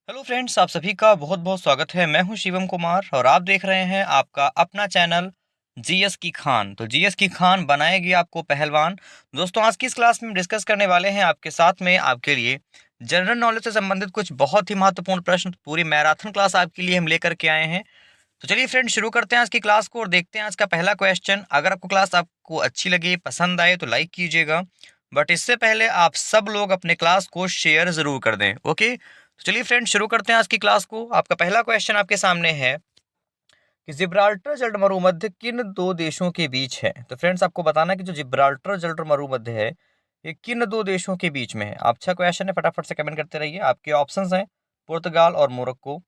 Hello friends, आप सभी का बहुत बहुत स्वागत है। मैं हूं शिवम कुमार और आप देख रहे हैं आपका अपना चैनल जीएस की खान। तो जीएस की खान बनाएगी आपको पहलवान। दोस्तों, आज की इस क्लास में डिस्कस करने वाले हैं आपके साथ में आपके लिए जनरल नॉलेज से संबंधित कुछ बहुत ही महत्वपूर्ण प्रश्न। पूरी मैराथन क्लास आपके लिए हम लेकर के आए हैं। तो चलिए फ्रेंड्स, शुरू करते हैं आज की क्लास को और देखते हैं आज का पहला क्वेश्चन। अगर आपको क्लास आपको अच्छी लगे, पसंद आए तो लाइक कीजिएगा, बट इससे पहले आप सब लोग अपने क्लास को शेयर जरूर कर दें। ओके, तो चलिए फ्रेंड्स, शुरू करते हैं आज की क्लास को। आपका पहला क्वेश्चन आपके सामने है कि जिब्राल्टर जल मरुमध्य किन दो देशों के बीच है। तो फ्रेंड्स, आपको बताना है कि जो जिब्राल्टर जल मरुमध्य है ये किन दो देशों के बीच में है। अच्छा क्वेश्चन है, फटाफट से कमेंट करते रहिए। आपके ऑप्शंस हैं पुर्तगाल और मोरक्को।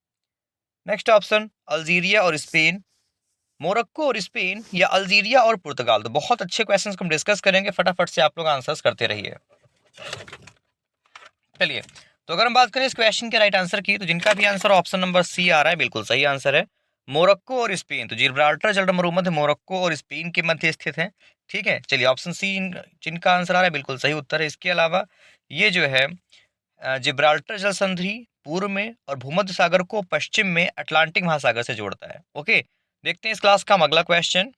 नेक्स्ट ऑप्शन अल्जीरिया और स्पेन, मोरक्को और स्पेन, या अल्जीरिया और पुर्तगाल। तो बहुत अच्छे क्वेश्चंस को हम डिस्कस करेंगे, फटाफट से आप लोग आंसर्स करते रहिए। चलिए, तो अगर हम बात करें इस क्वेश्चन के राइट आंसर की, तो जिनका भी आंसर ऑप्शन नंबर सी आ रहा है बिल्कुल सही आंसर है, मोरक्को और स्पेन। तो जिब्राल्टर जल मरुमध्य मोरक्को और स्पेन के मध्य स्थित है। ठीक है, चलिए ऑप्शन सी जिनका आंसर आ रहा है बिल्कुल सही उत्तर है। इसके अलावा ये जो है जिब्राल्टर जल संधि पूर्व में और भूमध्य सागर को पश्चिम में अटलांटिक महासागर से जोड़ता है। ओके, देखते हैं इस क्लास का हम अगला क्वेश्चन।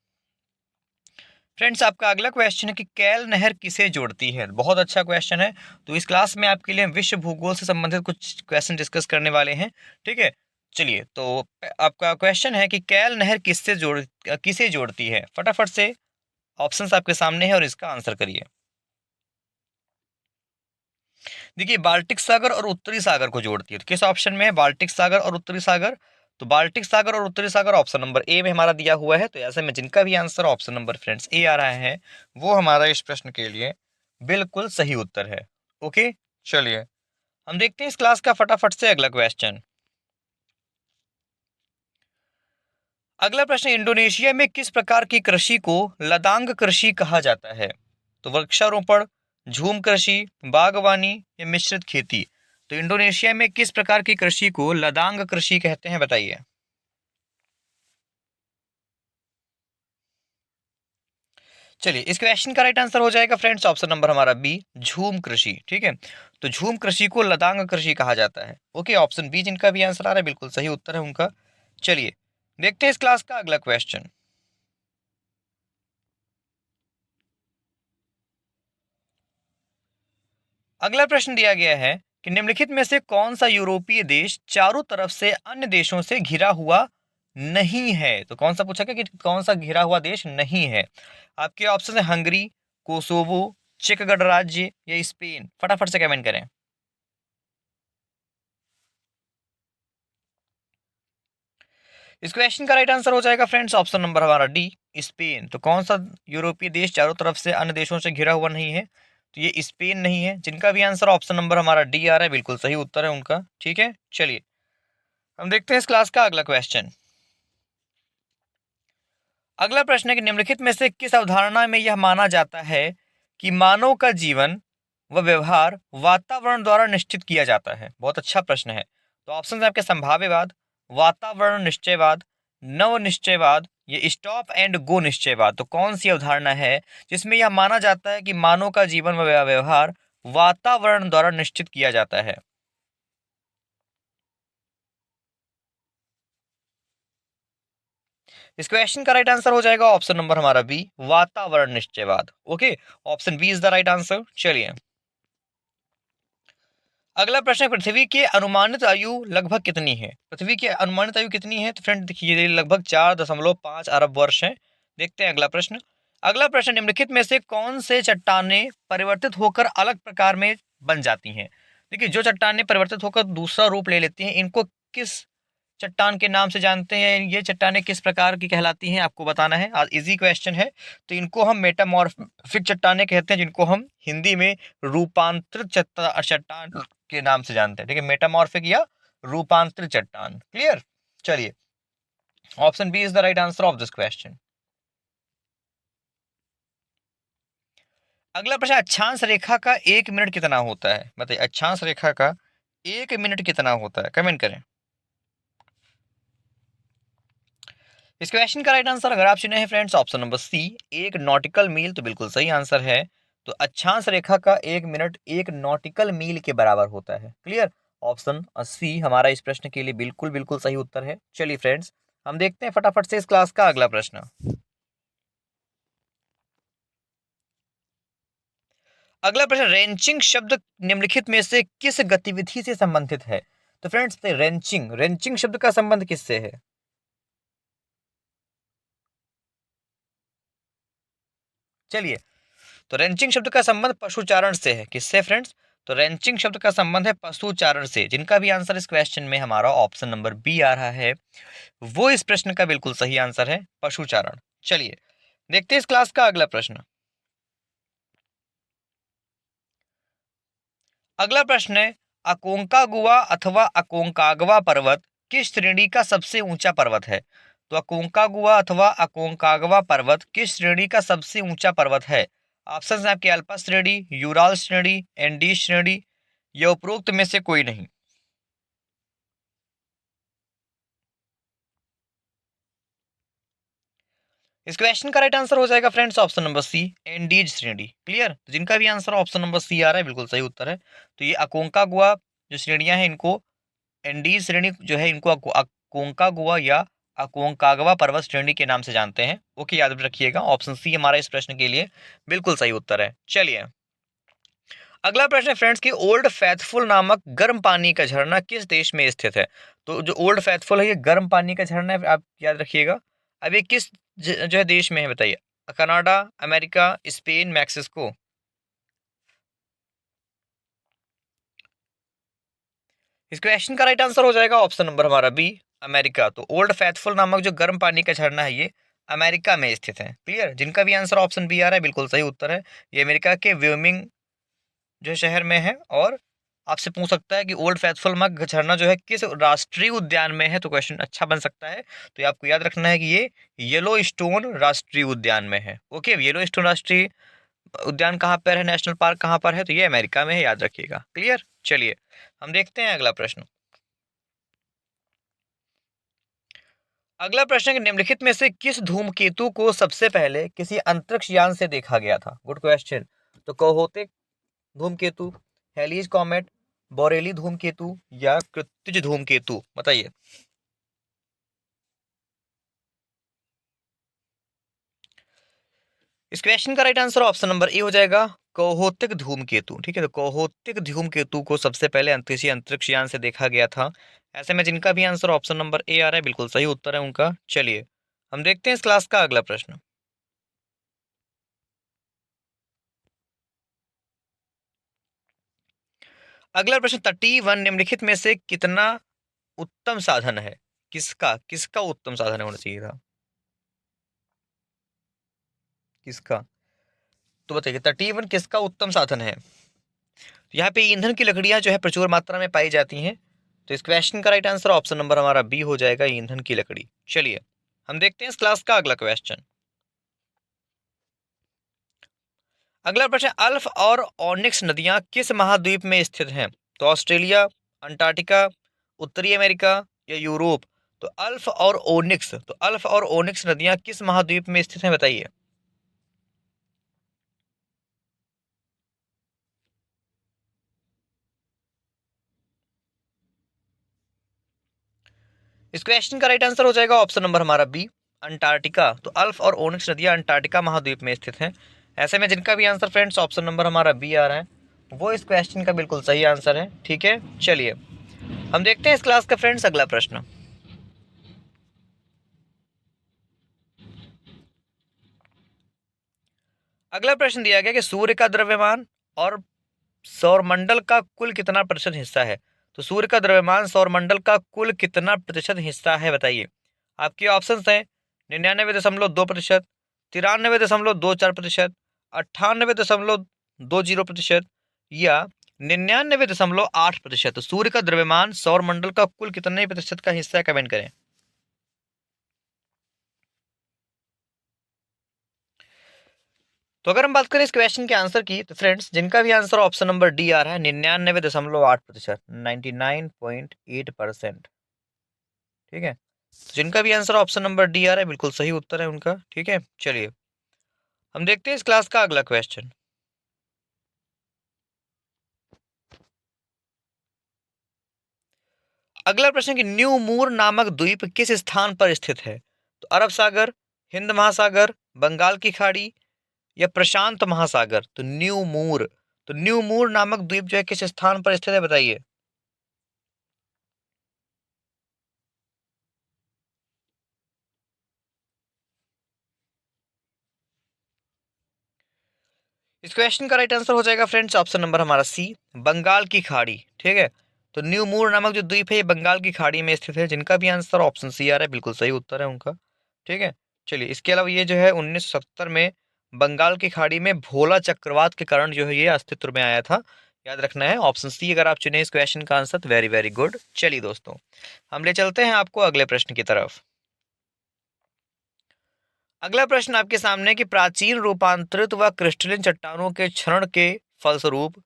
फ्रेंड्स, आपका अगला क्वेश्चन है कि कैल नहर किसे जोड़ती है। बहुत अच्छा क्वेश्चन है। तो इस क्लास में आपके लिए विश्व भूगोल से संबंधित कुछ क्वेश्चन डिस्कस करने वाले हैं। ठीक है, चलिए, तो आपका क्वेश्चन है कि कैल नहर किसे जोड़ती है। फटाफट से ऑप्शंस आपके सामने है और इसका आंसर करिए। देखिए, बाल्टिक सागर और उत्तरी सागर को जोड़ती है। तो किस ऑप्शन में है बाल्टिक सागर और उत्तरी सागर? तो बाल्टिक सागर और उत्तरी सागर ऑप्शन नंबर ए में हमारा दिया हुआ है। तो ऐसे में जिनका भी आंसर ऑप्शन नंबर फ्रेंड्स ए आ रहा है वो हमारा इस प्रश्न के लिए बिल्कुल सही उत्तर है। ओके, चलिए हम देखते हैं इस क्लास का फटाफट से अगला क्वेश्चन। अगला प्रश्न, इंडोनेशिया में किस प्रकार की कृषि को लदांग कृषि कहा जाता है। तो वृक्षारोपण, झूम कृषि, बागवानी या मिश्रित खेती। तो इंडोनेशिया में किस प्रकार की कृषि को लदांग कृषि कहते हैं, बताइए। चलिए, इस क्वेश्चन का राइट आंसर हो जाएगा फ्रेंड्स ऑप्शन नंबर हमारा बी, झूम कृषि। ठीक है, तो झूम कृषि को लदांग कृषि कहा जाता है। ओके, ऑप्शन बी जिनका भी आंसर आ रहा है बिल्कुल सही उत्तर है उनका। चलिए, देखते हैं इस क्लास का अगला क्वेश्चन। अगला प्रश्न दिया गया है कि निम्नलिखित में से कौन सा यूरोपीय देश चारों तरफ से अन्य देशों से घिरा हुआ नहीं है। तो कौन सा पूछा गया कि कौन सा घिरा हुआ देश नहीं है। आपके ऑप्शन है हंगरी, कोसोवो, चेक गणराज्य या स्पेन। फटाफट से कमेंट करें। इस क्वेश्चन का राइट आंसर हो जाएगा फ्रेंड्स ऑप्शन नंबर हमारा डी, स्पेन। तो कौन सा यूरोपीय देश चारों तरफ से अन्य देशों से घिरा हुआ नहीं है। तो ये स्पेन नहीं है। जिनका भी आंसर ऑप्शन नंबर हमारा डी आ रहा है बिल्कुल सही उत्तर है उनका। ठीक है, चलिए हम देखते हैं इस क्लास का अगला क्वेश्चन। अगला प्रश्न है कि निम्नलिखित में से किस अवधारणा में यह माना जाता है कि मानव का जीवन व व्यवहार वातावरण द्वारा निश्चित किया जाता है। बहुत अच्छा प्रश्न है। तो ऑप्शन है आपके संभाव्यवाद, वातावरण निश्चयवाद, नव निश्चयवाद, ये स्टॉप एंड गो निश्चयवाद। तो कौन सी अवधारणा है जिसमें यह माना जाता है कि मानव का जीवन व व्यवहार वातावरण द्वारा निश्चित किया जाता है। इस क्वेश्चन का राइट आंसर हो जाएगा ऑप्शन नंबर हमारा बी, वातावरण निश्चयवाद। Okay, option B is the right answer. चलिए, अगला प्रश्न है, पृथ्वी की अनुमानित आयु लगभग कितनी है। पृथ्वी की अनुमानित आयु कितनी है। तो फ्रेंड देखिए, लगभग 4.5 अरब वर्ष है। देखते हैं अगला प्रश्न। अगला प्रश्न, निम्नलिखित में से कौन से चट्टानें परिवर्तित होकर अलग प्रकार में बन जाती हैं। देखिए, जो चट्टानें परिवर्तित होकर दूसरा रूप ले लेती हैं इनको किस चट्टान के नाम से जानते हैं। ये चट्टानें किस प्रकार की कहलाती हैं आपको बताना है। आज इजी क्वेश्चन है। तो इनको हम मेटामॉर्फिक चट्टानें कहते हैं, जिनको हम हिंदी में रूपांतरित चट्टान के नाम से जानते हैं। ठीक है, मेटामॉर्फिक या रूपांतरित चट्टान। क्लियर। चलिए, option B is the right answer of this question. अगला प्रश्न, अक्षांश रेखा का 1 मिनट कितना होता है। बताइए, अक्षांश रेखा का 1 मिनट कितना होता है, कमेंट करें। इस क्वेश्चन का राइट आंसर अगर आप चुने हैं friends option number C, 1 nautical mile. तो बिल्कुल सही आंसर है। तो अक्षांश रेखा का 1 मिनट 1 नॉटिकल मील के बराबर होता है। क्लियर। ऑप्शन सी हमारा इस प्रश्न के लिए बिल्कुल बिल्कुल सही उत्तर है। चलिए फ्रेंड्स, हम देखते हैं फटाफट से इस क्लास का अगला प्रश्न। अगला प्रश्न, रेंचिंग शब्द निम्नलिखित में से किस गतिविधि से संबंधित है? तो फ्रेंड्स, रेंचिंग रेंचिंग शब्द का संबंध किससे है? चलिए, तो रेंचिंग शब्द का संबंध पशुचारण से है। किससे फ्रेंड्स? तो रेंचिंग शब्द का संबंध है पशुचारण से, जिनका भी आंसर इस क्वेश्चन में हमारा ऑप्शन नंबर बी आ रहा है, वो इस प्रश्न का बिल्कुल सही आंसर है, पशुचारण। चलिए देखते हैं इस क्लास का अगला प्रश्न। अगला प्रश्न है, अकोंकागुआ अथवा अकोंकागवा पर्वत किस श्रेणी का सबसे ऊंचा पर्वत है? तो अकोंकागुआ अथवा अकोंकागवा पर्वत किस श्रेणी का सबसे ऊंचा पर्वत है? ऑप्शन है आपके, अल्पस श्रेणी, यूराल श्रेणी, एंडीज श्रेणी, या उपरोक्त में से कोई नहीं। इस क्वेश्चन का राइट आंसर हो जाएगा friends option number C, Andes श्रेणी। क्लियर? तो जिनका भी आंसर ऑप्शन नंबर सी आ रहा है बिल्कुल सही उत्तर है। तो ये अकोंकागुआ जो श्रेणियां हैं, इनको एंडीज श्रेणी जो है, इनको अकोंकागुआ या अकोंकागवा पर्वत श्रेणी के नाम से जानते हैं। ओके, याद रखिएगा, ऑप्शन सी हमारा इस प्रश्न के लिए बिल्कुल सही उत्तर है। चलिए अगला प्रश्न है फ्रेंड्स कि ओल्ड फैथफुल नामक गर्म पानी का झरना किस देश में स्थित है? तो जो ओल्ड फैथफुल है, ये गर्म पानी का झरना है, आप याद रखिएगा। अब ये किस जो है देश में है, बताइए। Canada, America, Spain, Mexico. इस क्वेश्चन का राइट आंसर हो जाएगा ऑप्शन नंबर हमारा बी, अमेरिका। तो ओल्ड फैथफुल नामक जो गर्म पानी का झरना है, ये अमेरिका में स्थित है। क्लियर? जिनका भी आंसर ऑप्शन बी आ रहा है बिल्कुल सही उत्तर है। ये अमेरिका के व्योमिंग जो शहर में है। और आपसे पूछ सकता है कि ओल्ड फैथफुल नामक झरना जो है किस राष्ट्रीय उद्यान में है, तो क्वेश्चन अच्छा बन सकता है। तो ये आपको याद रखना है कि ये येलो स्टोन राष्ट्रीय उद्यान में है। ओके, येलो स्टोन राष्ट्रीय उद्यान कहाँ पर है, नेशनल पार्क कहाँ पर है? तो ये अमेरिका में है, याद रखिएगा। क्लियर? चलिए हम देखते हैं अगला प्रश्न। अगला प्रश्न है कि निम्नलिखित में से किस धूमकेतु को सबसे पहले किसी अंतरिक्ष यान से देखा गया था? Good question. तो कहोते धूमकेतु, हेलीज कॉमेट, बोरेली धूमकेतु, या कृत्रिज धूमकेतु, बताइए। इस क्वेश्चन का right answer option number A हो जाएगा, कहोतिक धूमकेतु। ठीक है, तो कहोतिक धूमकेतु को सबसे पहले अंतरिक्ष यान से देखा गया था। ऐसे में जिनका भी आंसर ऑप्शन नंबर ए आ रहा है बिल्कुल सही उत्तर है उनका। चलिए हम देखते हैं इस क्लास का अगला प्रश्न। अगला प्रश्न, तटीय वन निम्नलिखित में से कितना उत्तम साधन है? किसका किसका उत्तम साधन होना चाहिए था? किसका? तो बताइए, तटीय वन किसका उत्तम साधन है? यहाँ पे ईंधन की लकड़ियां जो है प्रचुर मात्रा में पाई जाती हैं। तो इस क्वेश्चन का राइट आंसर ऑप्शन नंबर हमारा बी हो जाएगा, ईंधन की लकड़ी। चलिए हम देखते हैं इस क्लास का अगला क्वेश्चन। अगला प्रश्न, अल्फ और ओनिक्स नदियां किस महाद्वीप में स्थित हैं? तो ऑस्ट्रेलिया, अंटार्कटिका, उत्तरी अमेरिका, या यूरोप। तो अल्फ और ओनिक्स नदियां किस महाद्वीप में स्थित हैं, बताइए। इस क्वेश्चन का राइट आंसर हो जाएगा ऑप्शन नंबर हमारा बी, अंटार्कटिका। तो अल्फ और ओनिक्स नदियां अंटार्कटिका महाद्वीप में स्थित हैं। ऐसे में जिनका भी आंसर फ्रेंड्स ऑप्शन नंबर हमारा बी आ रहा है, वो इस क्वेश्चन का बिल्कुल सही आंसर है। ठीक है, चलिए हम देखते हैं इस क्लास का फ्रेंड्स अगला प्रश्न। अगला प्रश्न दिया गया कि सूर्य का द्रव्यमान और सौरमंडल का कुल कितना प्रतिशत हिस्सा है? तो सूर्य का द्रव्यमान सौरमंडल का कुल कितना प्रतिशत हिस्सा है, बताइए। आपके ऑप्शंस हैं 99.2%, 93.24%, 98.20%, या 99.8%। तो सूर्य का द्रव्यमान सौरमंडल का कुल कितने प्रतिशत का हिस्सा है, कमेंट करें। तो अगर हम बात करें इस क्वेश्चन के आंसर की, तो फ्रेंड्स जिनका भी आंसर ऑप्शन नंबर डी आ रहा है, 99.8%, 99.8%। ठीक है, तो जिनका भी आंसर ऑप्शन नंबर डी आ रहा है बिल्कुल सही उत्तर है उनका। ठीक है, चलिए हम देखते हैं इस क्लास का अगला क्वेश्चन। अगला प्रश्न कि न्यू मूर नामक द्वीप किस स्थान पर स्थित है? तो अरब सागर, हिंद महासागर, बंगाल की खाड़ी या प्रशांत महासागर। तो न्यू मूर नामक द्वीप जो है किस स्थान पर स्थित है, बताइए। इस क्वेश्चन का राइट आंसर हो जाएगा फ्रेंड्स ऑप्शन नंबर हमारा सी, बंगाल की खाड़ी। ठीक है, तो न्यू मूर नामक जो द्वीप है ये बंगाल की खाड़ी में स्थित है, जिनका भी आंसर ऑप्शन सी आ रहा है, बिल्कुल सही उत्तर है उनका। ठीक है, चलिए इसके अलावा ये जो है 1970 में बंगाल की खाड़ी में भोला चक्रवात के कारण जो है ये अस्तित्व में आया था। याद रखना है ऑप्शन सी अगर आप चुने इस क्वेश्चन का आंसर, तो वेरी वेरी गुड। चलिए दोस्तों, हम ले चलते हैं आपको अगले प्रश्न की तरफ। अगला प्रश्न आपके सामने कि प्राचीन रूपांतरित व क्रिस्टलिन चट्टानों के क्षरण के फलस्वरूप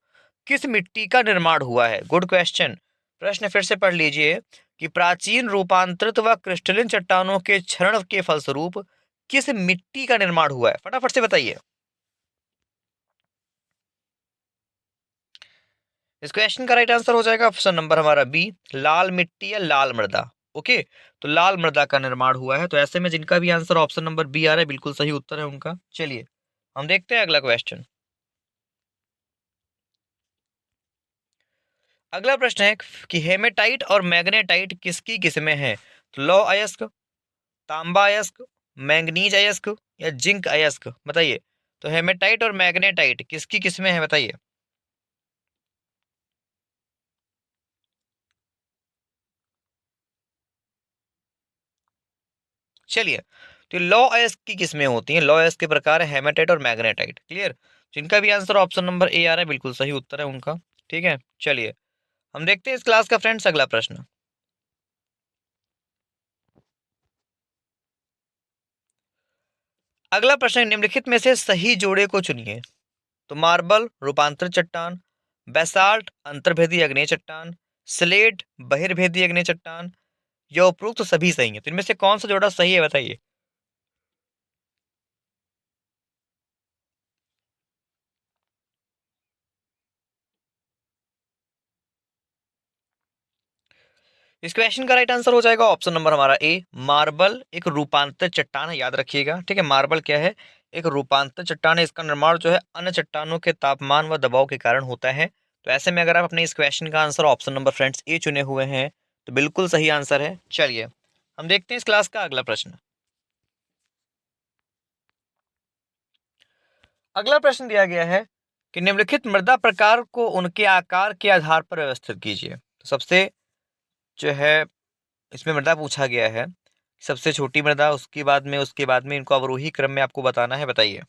किस मिट्टी का निर्माण हुआ है? Good question. प्रश्न फिर से पढ़ लीजिए कि प्राचीन रूपांतरित व क्रिस्टलिन चट्टानों के क्षरण के फलस्वरूप किस मिट्टी का निर्माण हुआ है? फटाफट से बताइए। इस क्वेश्चन का राइट आंसर हो जाएगा ऑप्शन नंबर हमारा बी, लाल मिट्टी या लाल मृदा। ओके, तो लाल मृदा का निर्माण हुआ है, तो ऐसे में जिनका भी आंसर ऑप्शन नंबर बी आ रहा है बिल्कुल सही उत्तर है उनका। चलिए हम देखते हैं अगला क्वेश्चन। अगला प्रश्न है कि हेमेटाइट और मैग्नेटाइट किसकी किस्में हैं? तो लौह अयस्क, तांबा अयस्क, मैंगनीज अयस्क या जिंक अयस्क, बताइए। तो हेमेटाइट और मैग्नेटाइट किसकी किस्में हैं, बताइए। चलिए, तो लौह अयस्क की किस्में होती हैं, लौह अयस्क के प्रकार है हेमेटाइट और मैग्नेटाइट। क्लियर, जिनका भी आंसर ऑप्शन नंबर ए आ रहा है बिल्कुल सही उत्तर है उनका। ठीक है, चलिए हम देखते हैं इस क्लास का फ्रेंड्स अगला प्रश्न। अगला प्रश्न है, निम्नलिखित में से सही जोड़े को चुनिए। तो मार्बल रूपांतरित चट्टान, बेसाल्ट अंतर्भेदी अग्नेय चट्टान, स्लेट बहिर्भेदी अग्नेय चट्टान या उपरोक्त तो सभी सही है, तो इनमें से कौन सा जोड़ा सही है, बताइए। इस क्वेश्चन का राइट आंसर हो जाएगा ऑप्शन नंबर हमारा ए, मार्बल एक रूपांतरित चट्टान है, याद रखिएगा। ठीक है, मार्बल क्या है, एक रूपांतरित चट्टान है, इसका निर्माण जो है अन्य चट्टानों के तापमान व दबाव के कारण होता है। तो ऐसे में अगर आप अपने इस क्वेश्चन का आंसर ऑप्शन नंबर फ्रेंड्स ए चुने हुए हैं, तो बिल्कुल सही आंसर है। चलिए हम देखते हैं इस क्लास का अगला प्रश्न। अगला प्रश्न दिया गया है कि निम्नलिखित मृदा प्रकार को उनके आकार के आधार पर व्यवस्थित कीजिए। तो सबसे जो है इसमें मृदा पूछा गया है, सबसे छोटी मृदा, उसके बाद में इनको अवरोही क्रम में आपको बताना है, बताइए।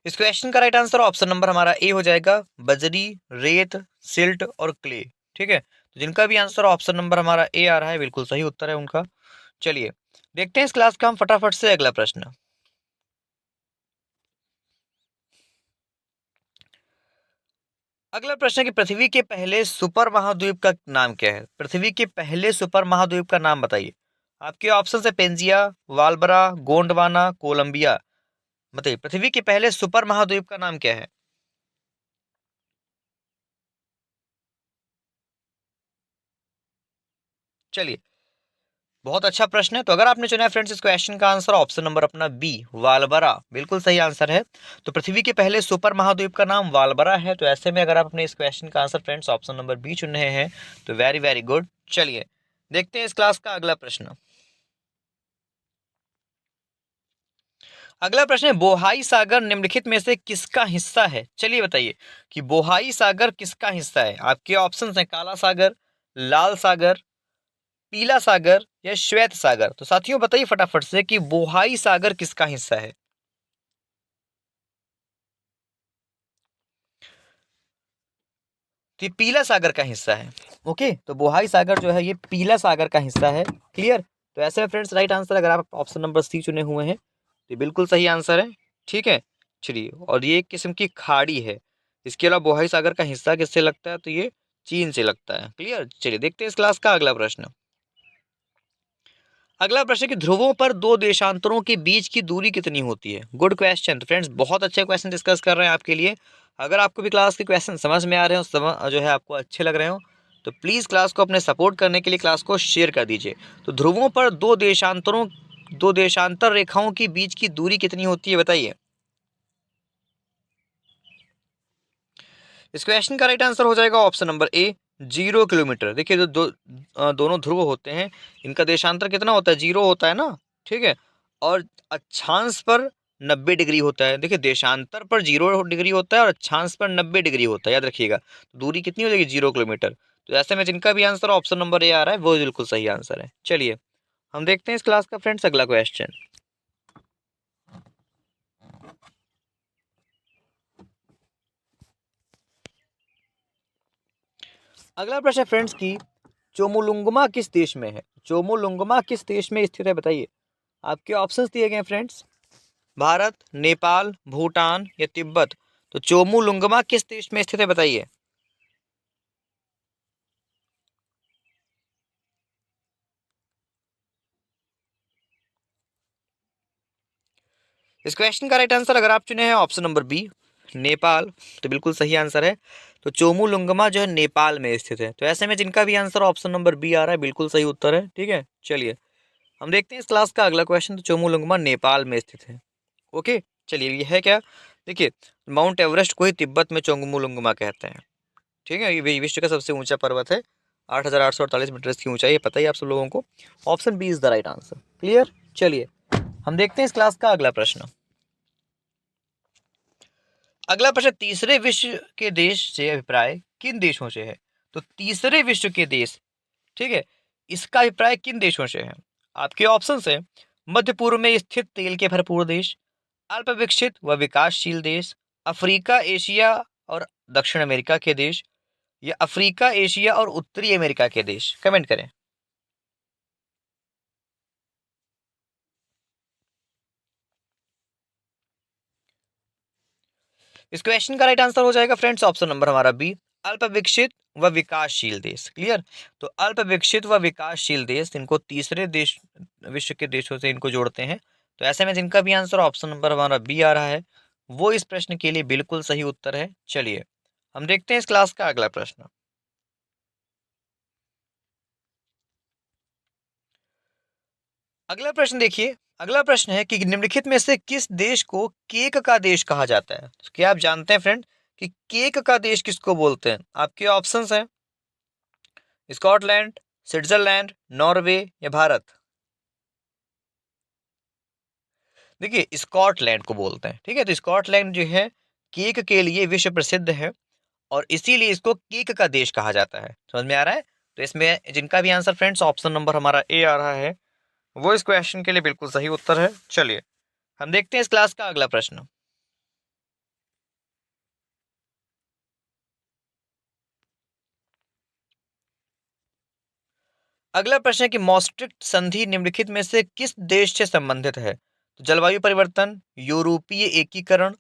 इस क्वेश्चन का राइट आंसर ऑप्शन नंबर हमारा ए हो जाएगा, बजरी, रेत, सिल्ट और क्ले। ठीक है, तो जिनका भी आंसर ऑप्शन नंबर हमारा ए आ रहा है बिल्कुल सही उत्तर है उनका। चलिए देखते हैं इस क्लास का हम फटाफट से अगला प्रश्न। अगला प्रश्न है कि पृथ्वी के पहले सुपर महाद्वीप का नाम क्या है? पृथ्वी के पहले सुपर महाद्वीप का नाम बताइए। आपके ऑप्शन है पेंजिया, वालबरा, गोंडवाना, कोलंबिया। बताइए पृथ्वी के पहले सुपर महाद्वीप का नाम क्या है? चलिए, बहुत अच्छा प्रश्न है। तो अगर आपने चुना है फ्रेंड्स इस क्वेश्चन का आंसर ऑप्शन नंबर अपना बी, वालबरा, बिल्कुल सही आंसर है। तो पृथ्वी के पहले सुपर महाद्वीप का नाम वालबरा है। तो ऐसे में अगर आप अपने इस क्वेश्चन का answer friends option number B चुन रहे हैं, तो वेरी वेरी गुड। चलिए देखते हैं इस क्लास का अगला प्रश्न। अगला प्रश्न है, बोहाई सागर निम्नलिखित में से किसका हिस्सा है? चलिए बताइए कि बोहाई सागर किसका हिस्सा है। आपके ऑप्शन है काला सागर, लाल सागर, पीला सागर या श्वेत सागर। तो साथियों बताइए फटाफट से कि बोहाई सागर किसका हिस्सा है। तो ये पीला सागर का हिस्सा है। ओके, तो बोहाई सागर जो है ये पीला सागर का हिस्सा है। क्लियर, तो ऐसे में फ्रेंड्स राइट आंसर अगर आप ऑप्शन नंबर सी चुने हुए हैं, तो ये बिल्कुल सही आंसर है। ठीक है, चलिए, और ये एक किस्म की खाड़ी है। इसके अलावा बोहाई सागर का हिस्सा किससे लगता है? तो ये चीन से लगता है। क्लियर, चलिए देखते हैं इस क्लास का अगला प्रश्न। अगला प्रश्न कि ध्रुवों पर दो देशांतरों के बीच की दूरी कितनी होती है? Good question. तो फ्रेंड्स बहुत अच्छे क्वेश्चन डिस्कस कर रहे हैं आपके लिए। अगर आपको भी क्लास के क्वेश्चन समझ में आ रहे हो, जो है आपको अच्छे लग रहे हो, तो प्लीज़ क्लास को अपने सपोर्ट करने के लिए क्लास को शेयर कर दीजिए। तो ध्रुवों पर दो देशांतर रेखाओं के बीच की दूरी कितनी होती है बताइए। इस क्वेश्चन का राइट आंसर हो जाएगा ऑप्शन नंबर ए 0 किलोमीटर। देखिए जो दोनों ध्रुव होते हैं, इनका देशांतर कितना होता है, 0 होता है ना, ठीक है। और अक्षांश पर 90 डिग्री होता है। देखिए देशांतर पर 0 डिग्री होता है और अक्षांश पर 90 डिग्री होता है, याद रखिएगा। तो दूरी कितनी हो जाएगी, 0 किलोमीटर। तो ऐसे में जिनका भी आंसर ऑप्शन नंबर ए आ रहा है वो बिल्कुल सही आंसर है। चलिए हम देखते हैं इस क्लास का फ्रेंड्स अगला क्वेश्चन। अगला प्रश्न फ्रेंड्स की चोमुलुंगमा किस देश में है। चोमुलुंगमा किस देश में स्थित है बताइए। आपके ऑप्शंस दिए गए हैं फ्रेंड्स, भारत, नेपाल, भूटान या तिब्बत। तो चोमुलुंगमा किस देश में स्थित है बताइए। इस क्वेश्चन का राइट आंसर अगर आप चुने हैं ऑप्शन नंबर बी नेपाल, तो बिल्कुल सही आंसर है। तो चोमुलुंगमा जो है नेपाल में स्थित है। तो ऐसे में जिनका भी आंसर ऑप्शन नंबर बी आ रहा है बिल्कुल सही उत्तर है, ठीक है। चलिए हम देखते हैं इस क्लास का अगला क्वेश्चन। तो चोमुलुंगमा नेपाल में स्थित है, ओके। चलिए ये है क्या, देखिए माउंट एवरेस्ट को ही तिब्बत में चोमुलुंगमा कहते हैं, ठीक है। ये विश्व का सबसे ऊंचा पर्वत है, 8,848 मीटर इसकी ऊंचाई है, पता ही आप सब लोगों को। Option B is the right answer, clear. चलिए हम देखते हैं इस क्लास का अगला प्रश्न। अगला प्रश्न, तीसरे विश्व के देश से अभिप्राय किन देशों से है। तो तीसरे विश्व के देश, ठीक है, इसका अभिप्राय किन देशों से है। आपके ऑप्शन है मध्य पूर्व में स्थित तेल के भरपूर देश, अल्प विकसित व विकासशील देश, अफ्रीका, एशिया और दक्षिण अमेरिका के देश, या अफ्रीका, एशिया और उत्तरी अमेरिका के देश। कमेंट करें। इस क्वेश्चन का राइट आंसर हो जाएगा फ्रेंड्स ऑप्शन नंबर हमारा बी अल्प विकसित व विकासशील देश, क्लियर। तो अल्प विकसित व विकासशील देश, इनको तीसरे देश विश्व के देशों से इनको जोड़ते हैं। तो ऐसे में जिनका भी आंसर ऑप्शन नंबर हमारा बी आ रहा है वो इस प्रश्न के लिए बिल्कुल सही उत्तर है। चलिए हम देखते हैं इस क्लास का अगला प्रश्न। अगला प्रश्न देखिए, अगला प्रश्न है कि निम्नलिखित में से किस देश को केक का देश कहा जाता है। तो क्या आप जानते हैं फ्रेंड कि केक का देश किसको बोलते हैं। आपके ऑप्शंस हैं स्कॉटलैंड, स्विट्जरलैंड, नॉर्वे या भारत। देखिए स्कॉटलैंड को बोलते हैं, ठीक है। तो स्कॉटलैंड जो है केक के लिए विश्व प्रसिद्ध है और इसीलिए इसको केक का देश कहा जाता है। समझ में आ रहा है। तो इसमें जिनका भी आंसर फ्रेंड्स ऑप्शन नंबर हमारा ए आ रहा है वो इस क्वेश्चन के लिए बिल्कुल सही उत्तर है। चलिए हम देखते हैं इस क्लास का अगला प्रश्न। अगला प्रश्न है कि मॉस्ट्रिक्ट संधि निम्नलिखित में से किस देश से संबंधित है। तो जलवायु परिवर्तन, यूरोपीय एकीकरण,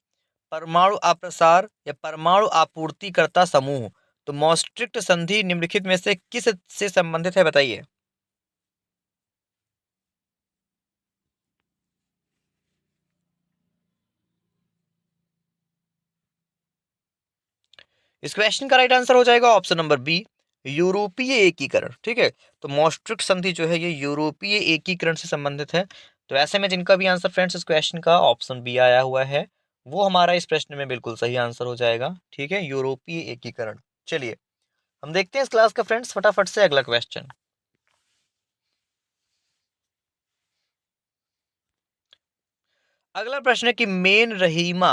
परमाणु अप्रसार या परमाणु आपूर्तिकर्ता समूह। तो मॉस्ट्रिक्ट संधि निम्नलिखित में से किस से संबंधित है बताइए। इस क्वेश्चन का राइट आंसर हो जाएगा ऑप्शन नंबर बी यूरोपीय एकीकरण, ठीक है। तो मॉस्ट्रिक्ट संधि जो है ये यूरोपीय एकीकरण से संबंधित है। तो ऐसे में जिनका भी आंसर फ्रेंड्स इस क्वेश्चन का ऑप्शन बी आया हुआ है वो हमारा इस प्रश्न में बिल्कुल सही आंसर हो जाएगा, ठीक है, यूरोपीय एकीकरण। चलिए हम देखते हैं इस क्लास का फ्रेंड्स फटाफट से अगला क्वेश्चन। अगला प्रश्न है कि मेन रहीम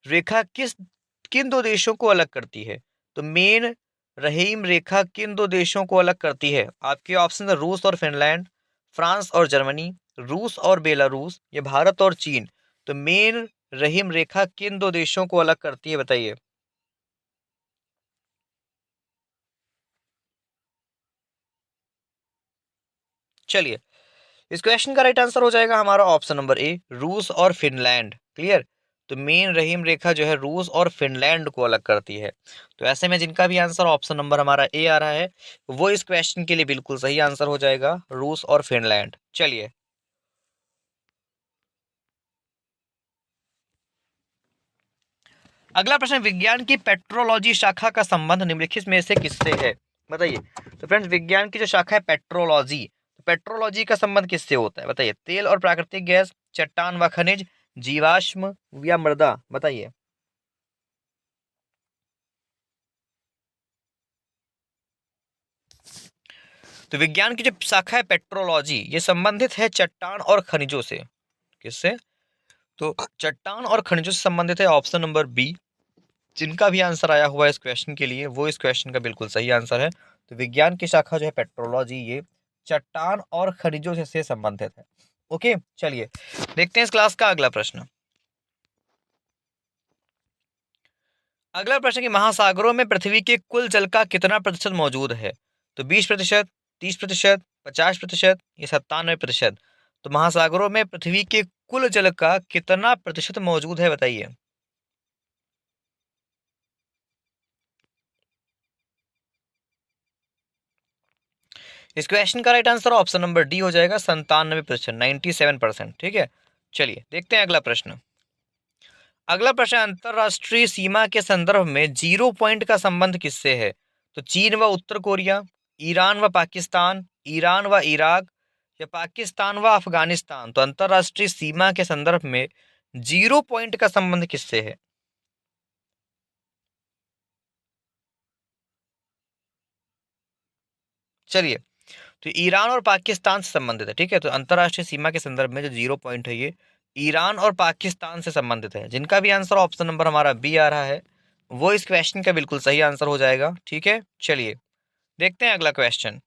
रेखा किन दो देशों को अलग करती है। तो मेन रहीम रेखा किन दो देशों को अलग करती है। आपके ऑप्शन है रूस और फिनलैंड, फ्रांस और जर्मनी, रूस और बेलारूस, या भारत और चीन। तो मेन रहीम रेखा किन दो देशों को अलग करती है बताइए। चलिए इस क्वेश्चन का राइट आंसर हो जाएगा हमारा ऑप्शन नंबर ए रूस और फिनलैंड, क्लियर। तो मेन रहीम रेखा जो है रूस और फिनलैंड को अलग करती है। तो ऐसे में जिनका भी आंसर ऑप्शन नंबर हमारा ए आ रहा है वो इस क्वेश्चन के लिए बिल्कुल सही आंसर हो जाएगा रूस और फिनलैंड। चलिए अगला प्रश्न, विज्ञान की पेट्रोलॉजी शाखा का संबंध निम्नलिखित में से किससे है? बताइए। तो फ्रेंड्स, विज्ञान की जो शाखा है पेट्रोलॉजी, तो पेट्रोलॉजी का संबंध किससे होता है? बताइए। तेल और प्राकृतिक गैस, चट्टान व खनिज, जीवाश्म या मृदा? बताइए। तो विज्ञान की जो शाखा है पेट्रोलॉजी, ये संबंधित है चट्टान और खनिजों से। किससे? तो चट्टान और खनिजों से संबंधित है, ऑप्शन नंबर बी। जिनका भी आंसर आया हुआ है इस क्वेश्चन के लिए, वो इस क्वेश्चन का बिल्कुल सही आंसर है। तो विज्ञान की शाखा जो है पेट्रोलॉजी, ये चट्टान और खनिजों से संबंधित है। ओके, चलिए देखते हैं इस क्लास का अगला प्रश्न। अगला प्रश्न कि महासागरों में पृथ्वी के कुल जल का कितना प्रतिशत मौजूद है? तो 20%, 30%, 50% या 97%? तो महासागरों में पृथ्वी के कुल जल का कितना प्रतिशत मौजूद है? बताइए। इस क्वेश्चन का right answer option number D हो जाएगा, 97%, 97%। ठीक है, चलिए देखते हैं अगला प्रश्न। अगला प्रश्न, अंतरराष्ट्रीय सीमा के संदर्भ में जीरो पॉइंट का संबंध किससे है? तो चीन व उत्तर कोरिया, ईरान व पाकिस्तान, ईरान व इराक या पाकिस्तान व अफगानिस्तान? तो अंतरराष्ट्रीय सीमा के संदर्भ में जीरो पॉइंट का संबंध किससे है? चलिए, तो ईरान और पाकिस्तान से संबंधित है। ठीक है, तो अंतरराष्ट्रीय सीमा के संदर्भ में जो जीरो पॉइंट है, ये ईरान और पाकिस्तान से संबंधित है। जिनका भी आंसर ऑप्शन नंबर हमारा बी आ रहा है, वो इस क्वेश्चन का बिल्कुल सही आंसर हो जाएगा। ठीक है, चलिए देखते हैं अगला क्वेश्चन।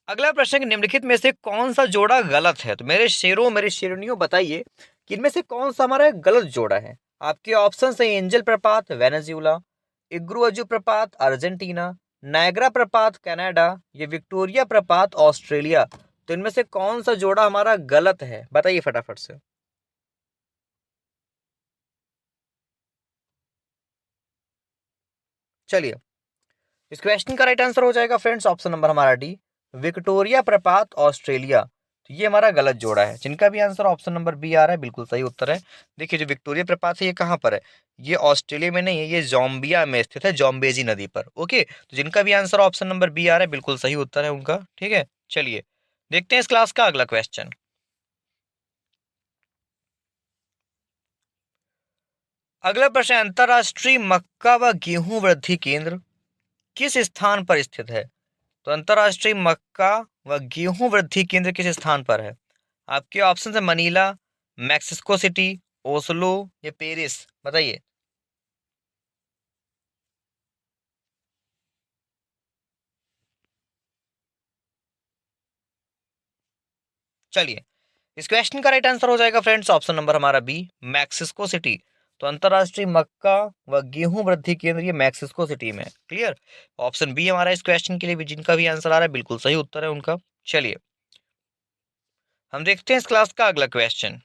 अगला प्रश्न है कि निम्नलिखित में से कौन सा जोड़ा गलत है? तो मेरे शेरों, मेरे शेरनियों, बताइए कि इनमें से कौन सा हमारा गलत जोड़ा है। आपके ऑप्शन है एंजल प्रपात वेनेजुएला, इग्रुअजू प्रपात अर्जेंटीना, नायग्रा प्रपात कनाडा या विक्टोरिया प्रपात ऑस्ट्रेलिया? तो इनमें से कौन सा जोड़ा हमारा गलत है? बताइए फटाफट से। चलिए, इस क्वेश्चन का राइट आंसर हो जाएगा फ्रेंड्स ऑप्शन नंबर हमारा डी, विक्टोरिया प्रपात ऑस्ट्रेलिया। तो ये हमारा गलत जोड़ा है। जिनका भी आंसर ऑप्शन नंबर बी आ रहा है, बिल्कुल सही उत्तर है। देखिए, जो विक्टोरिया प्रपात है, ये कहाँ पर है? ये ऑस्ट्रेलिया में नहीं है, ये जोम्बिया में स्थित है, जोम्बेजी नदी पर। ओके, तो जिनका भी आंसर ऑप्शन नंबर बी आ रहा है, बिल्कुल सही उत्तर है उनका। ठीक है, चलिए देखते हैं इस क्लास का अगला क्वेश्चन। अगला प्रश्न, अंतरराष्ट्रीय मक्का व गेहूं वृद्धि केंद्र किस स्थान पर स्थित है? तो अंतरराष्ट्रीय मक्का व गेहूं वृद्धि केंद्र किस स्थान पर है? आपके ऑप्शन है मनीला, मैक्सिको सिटी, ओस्लो या पेरिस? बताइए। चलिए, इस क्वेश्चन का राइट आंसर हो जाएगा फ्रेंड्स ऑप्शन नंबर हमारा बी, मैक्सिको सिटी। तो अंतरराष्ट्रीय मक्का व गेहूं वृद्धि केंद्र ये मैक्सिको सिटी में। क्लियर, ऑप्शन बी हमारा इस क्वेश्चन के लिए भी, जिनका भी आंसर आ रहा है, बिल्कुल सही उत्तर है उनका। चलिए, हम देखते हैं इस क्लास का अगला क्वेश्चन।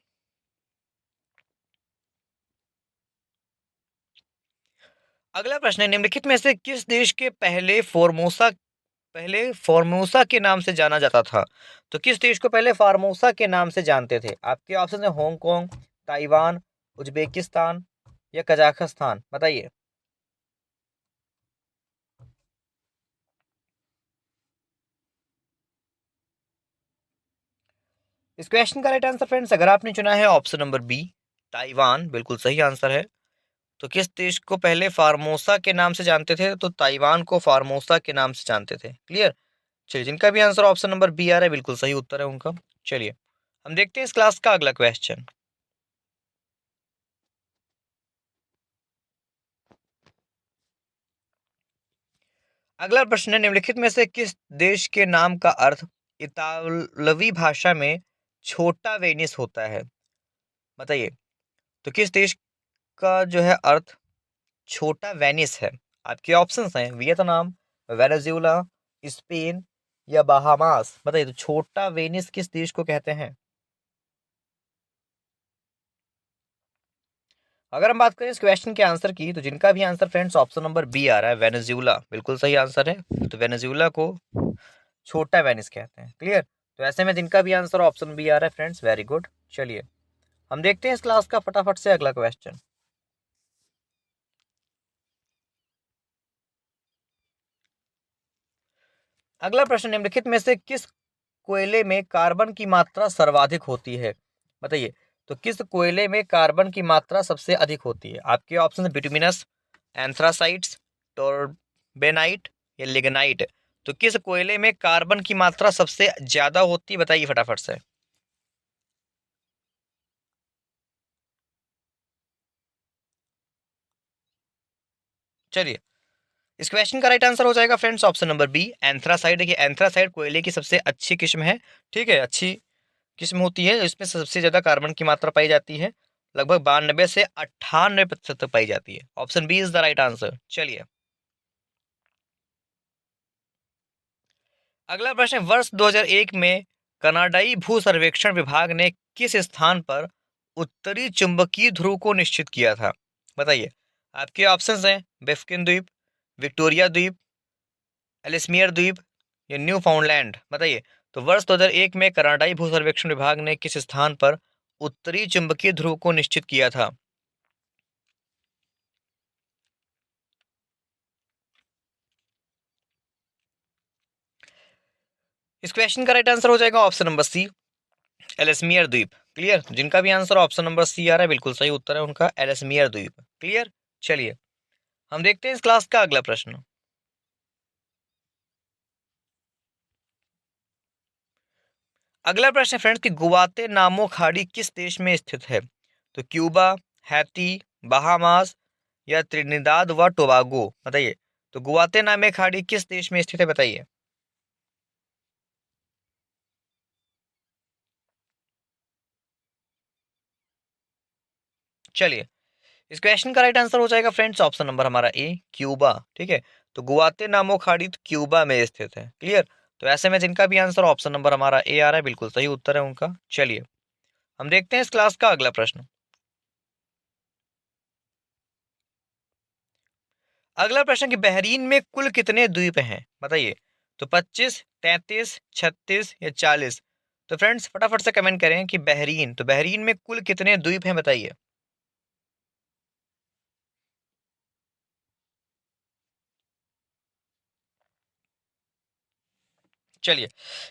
अगला प्रश्न है, निम्नलिखित में से किस देश के पहले फॉर्मोसा के नाम से जाना जाता था? तो किस देश को पहले फार्मोसा के नाम से जानते थे? आपके ऑप्शन है हांगकांग, ताइवान, उज्बेकिस्तान या कजाकिस्तान? बताइए। इस क्वेश्चन का राइट आंसर फ्रेंड्स, अगर आपने चुना है ऑप्शन नंबर बी, ताइवान, बिल्कुल सही आंसर है। तो किस देश को पहले फार्मोसा के नाम से जानते थे? तो ताइवान को फार्मोसा के नाम से जानते थे। क्लियर, चलिए जिनका भी आंसर ऑप्शन नंबर बी आ रहा है, बिल्कुल सही उत्तर है उनका। चलिए, हम देखते हैं इस क्लास का अगला क्वेश्चन। अगला प्रश्न है, निम्नलिखित में से किस देश के नाम का अर्थ इतालवी भाषा में छोटा वेनिस होता है? बताइए। तो किस देश का जो है अर्थ छोटा वेनिस है? आपके ऑप्शंस हैं वियतनाम, वेनेजुएला, स्पेन या बहामास? बताइए, तो छोटा वेनिस किस देश को कहते हैं? अगर हम बात करें इस क्वेश्चन के आंसर की, तो जिनका भी answer friends option number B आ रहा है, वेनेजुएला, बिल्कुल सही आंसर है। तो वेनेजुएला को छोटा वेनिस कहते हैं। क्लियर, तो ऐसे में जिनका भी आंसर ऑप्शन बी आ रहा है फ्रेंड्स, वेरी गुड। चलिए, हम देखते हैं इस क्लास का फटाफट से अगला क्वेश्चन। अगला प्रश्न, निम्नलिखित में से किस कोयले में कार्बन की मात्रा सर्वाधिक होती है? बताइए। तो किस कोयले में कार्बन की मात्रा सबसे अधिक होती है? आपके ऑप्शन है बिटुमिनस, एंथ्रासाइट्स, टोरबेनाइट या लिग्नाइट। तो किस कोयले में कार्बन की मात्रा सबसे ज्यादा होती है, बताइए फटाफट से। चलिए, इस क्वेश्चन का राइट आंसर हो जाएगा friends option number B, anthracite. देखिए, एंथ्रासाइट कोयले की सबसे अच्छी किस्म है, ठीक है, अच्छी किस्म होती है, इसमें सबसे ज्यादा कार्बन की मात्रा पाई जाती है, लगभग 92 से 98% तक पाई जाती है। Option B is the right answer. चलिए, अगला प्रश्न, वर्ष 2001 में कनाडाई भू सर्वेक्षण विभाग ने किस स्थान पर उत्तरी चुंबकीय ध्रुव को निश्चित किया था? बताइए। आपके ऑप्शंस हैं बिफ्किन द्वीप, विक्टोरिया द्वीप, एलिसमियर द्वीप या न्यू फाउंडलैंड। बताइए। तो वर्ष 2001 में कनाडाई भू सर्वेक्षण विभाग ने किस स्थान पर उत्तरी चुंबकीय ध्रुव को निश्चित किया था? इस क्वेश्चन का राइट आंसर हो जाएगा ऑप्शन नंबर सी, एलिसमियर द्वीप। क्लियर। जिनका भी आंसर ऑप्शन नंबर सी आ रहा है, बिल्कुल सही उत्तर है उनका एलिसमियर द्वीप। क्लियर। चलिए, हम देखते हैं इस क्लास का अगला प्रश्न। अगला प्रश्न फ्रेंड्स कि गुवाते नामो खाड़ी किस देश में स्थित है? तो क्यूबा, हैती, बहामास या त्रिनिदाद व टोबागो। बताइए। तो गुवाते नामे खाड़ी किस देश में स्थित है, बताइए। चलिए, इस क्वेश्चन का राइट आंसर हो जाएगा फ्रेंड्स ऑप्शन नंबर हमारा ए, क्यूबा। ठीक है। तो गुवाते नामो खाड़ी तो क्यूबा में स्थित है। क्लियर। तो ऐसे में जिनका भी आंसर ऑप्शन नंबर हमारा ए आ रहा है, बिल्कुल सही उत्तर है उनका। चलिए, हम देखते हैं इस क्लास का अगला प्रश्न। अगला प्रश्न कि बहरीन में कुल कितने द्वीप हैं? बताइए। तो 25, 33, 36 या 40। तो फ्रेंड्स फटाफट से कमेंट करें कि बहरीन, तो बहरीन में कुल कितने द्वीप हैं, बताइए। चलिए,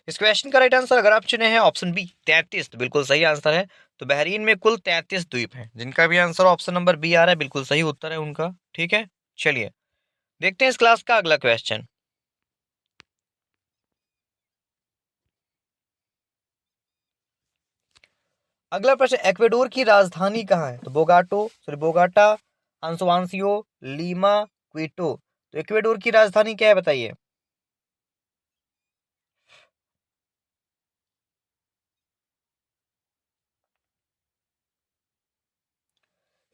इस क्वेश्चन का राइट आंसर अगर आप चुने हैं ऑप्शन बी 33, तो बिल्कुल सही आंसर है। तो बहरीन में कुल 33 द्वीप हैं। जिनका भी आंसर ऑप्शन नंबर बी आ रहा है, बिल्कुल सही उत्तर है उनका। ठीक है। चलिए, देखते हैं इस क्लास का अगला क्वेश्चन। अगला प्रश्न, एक्वेडोर की राजधानी कहाँ है? तो बोगाटा, अंसुआंसियो, लीमा, क्विटो। तो इक्वेडोर की राजधानी क्या है, बताइए।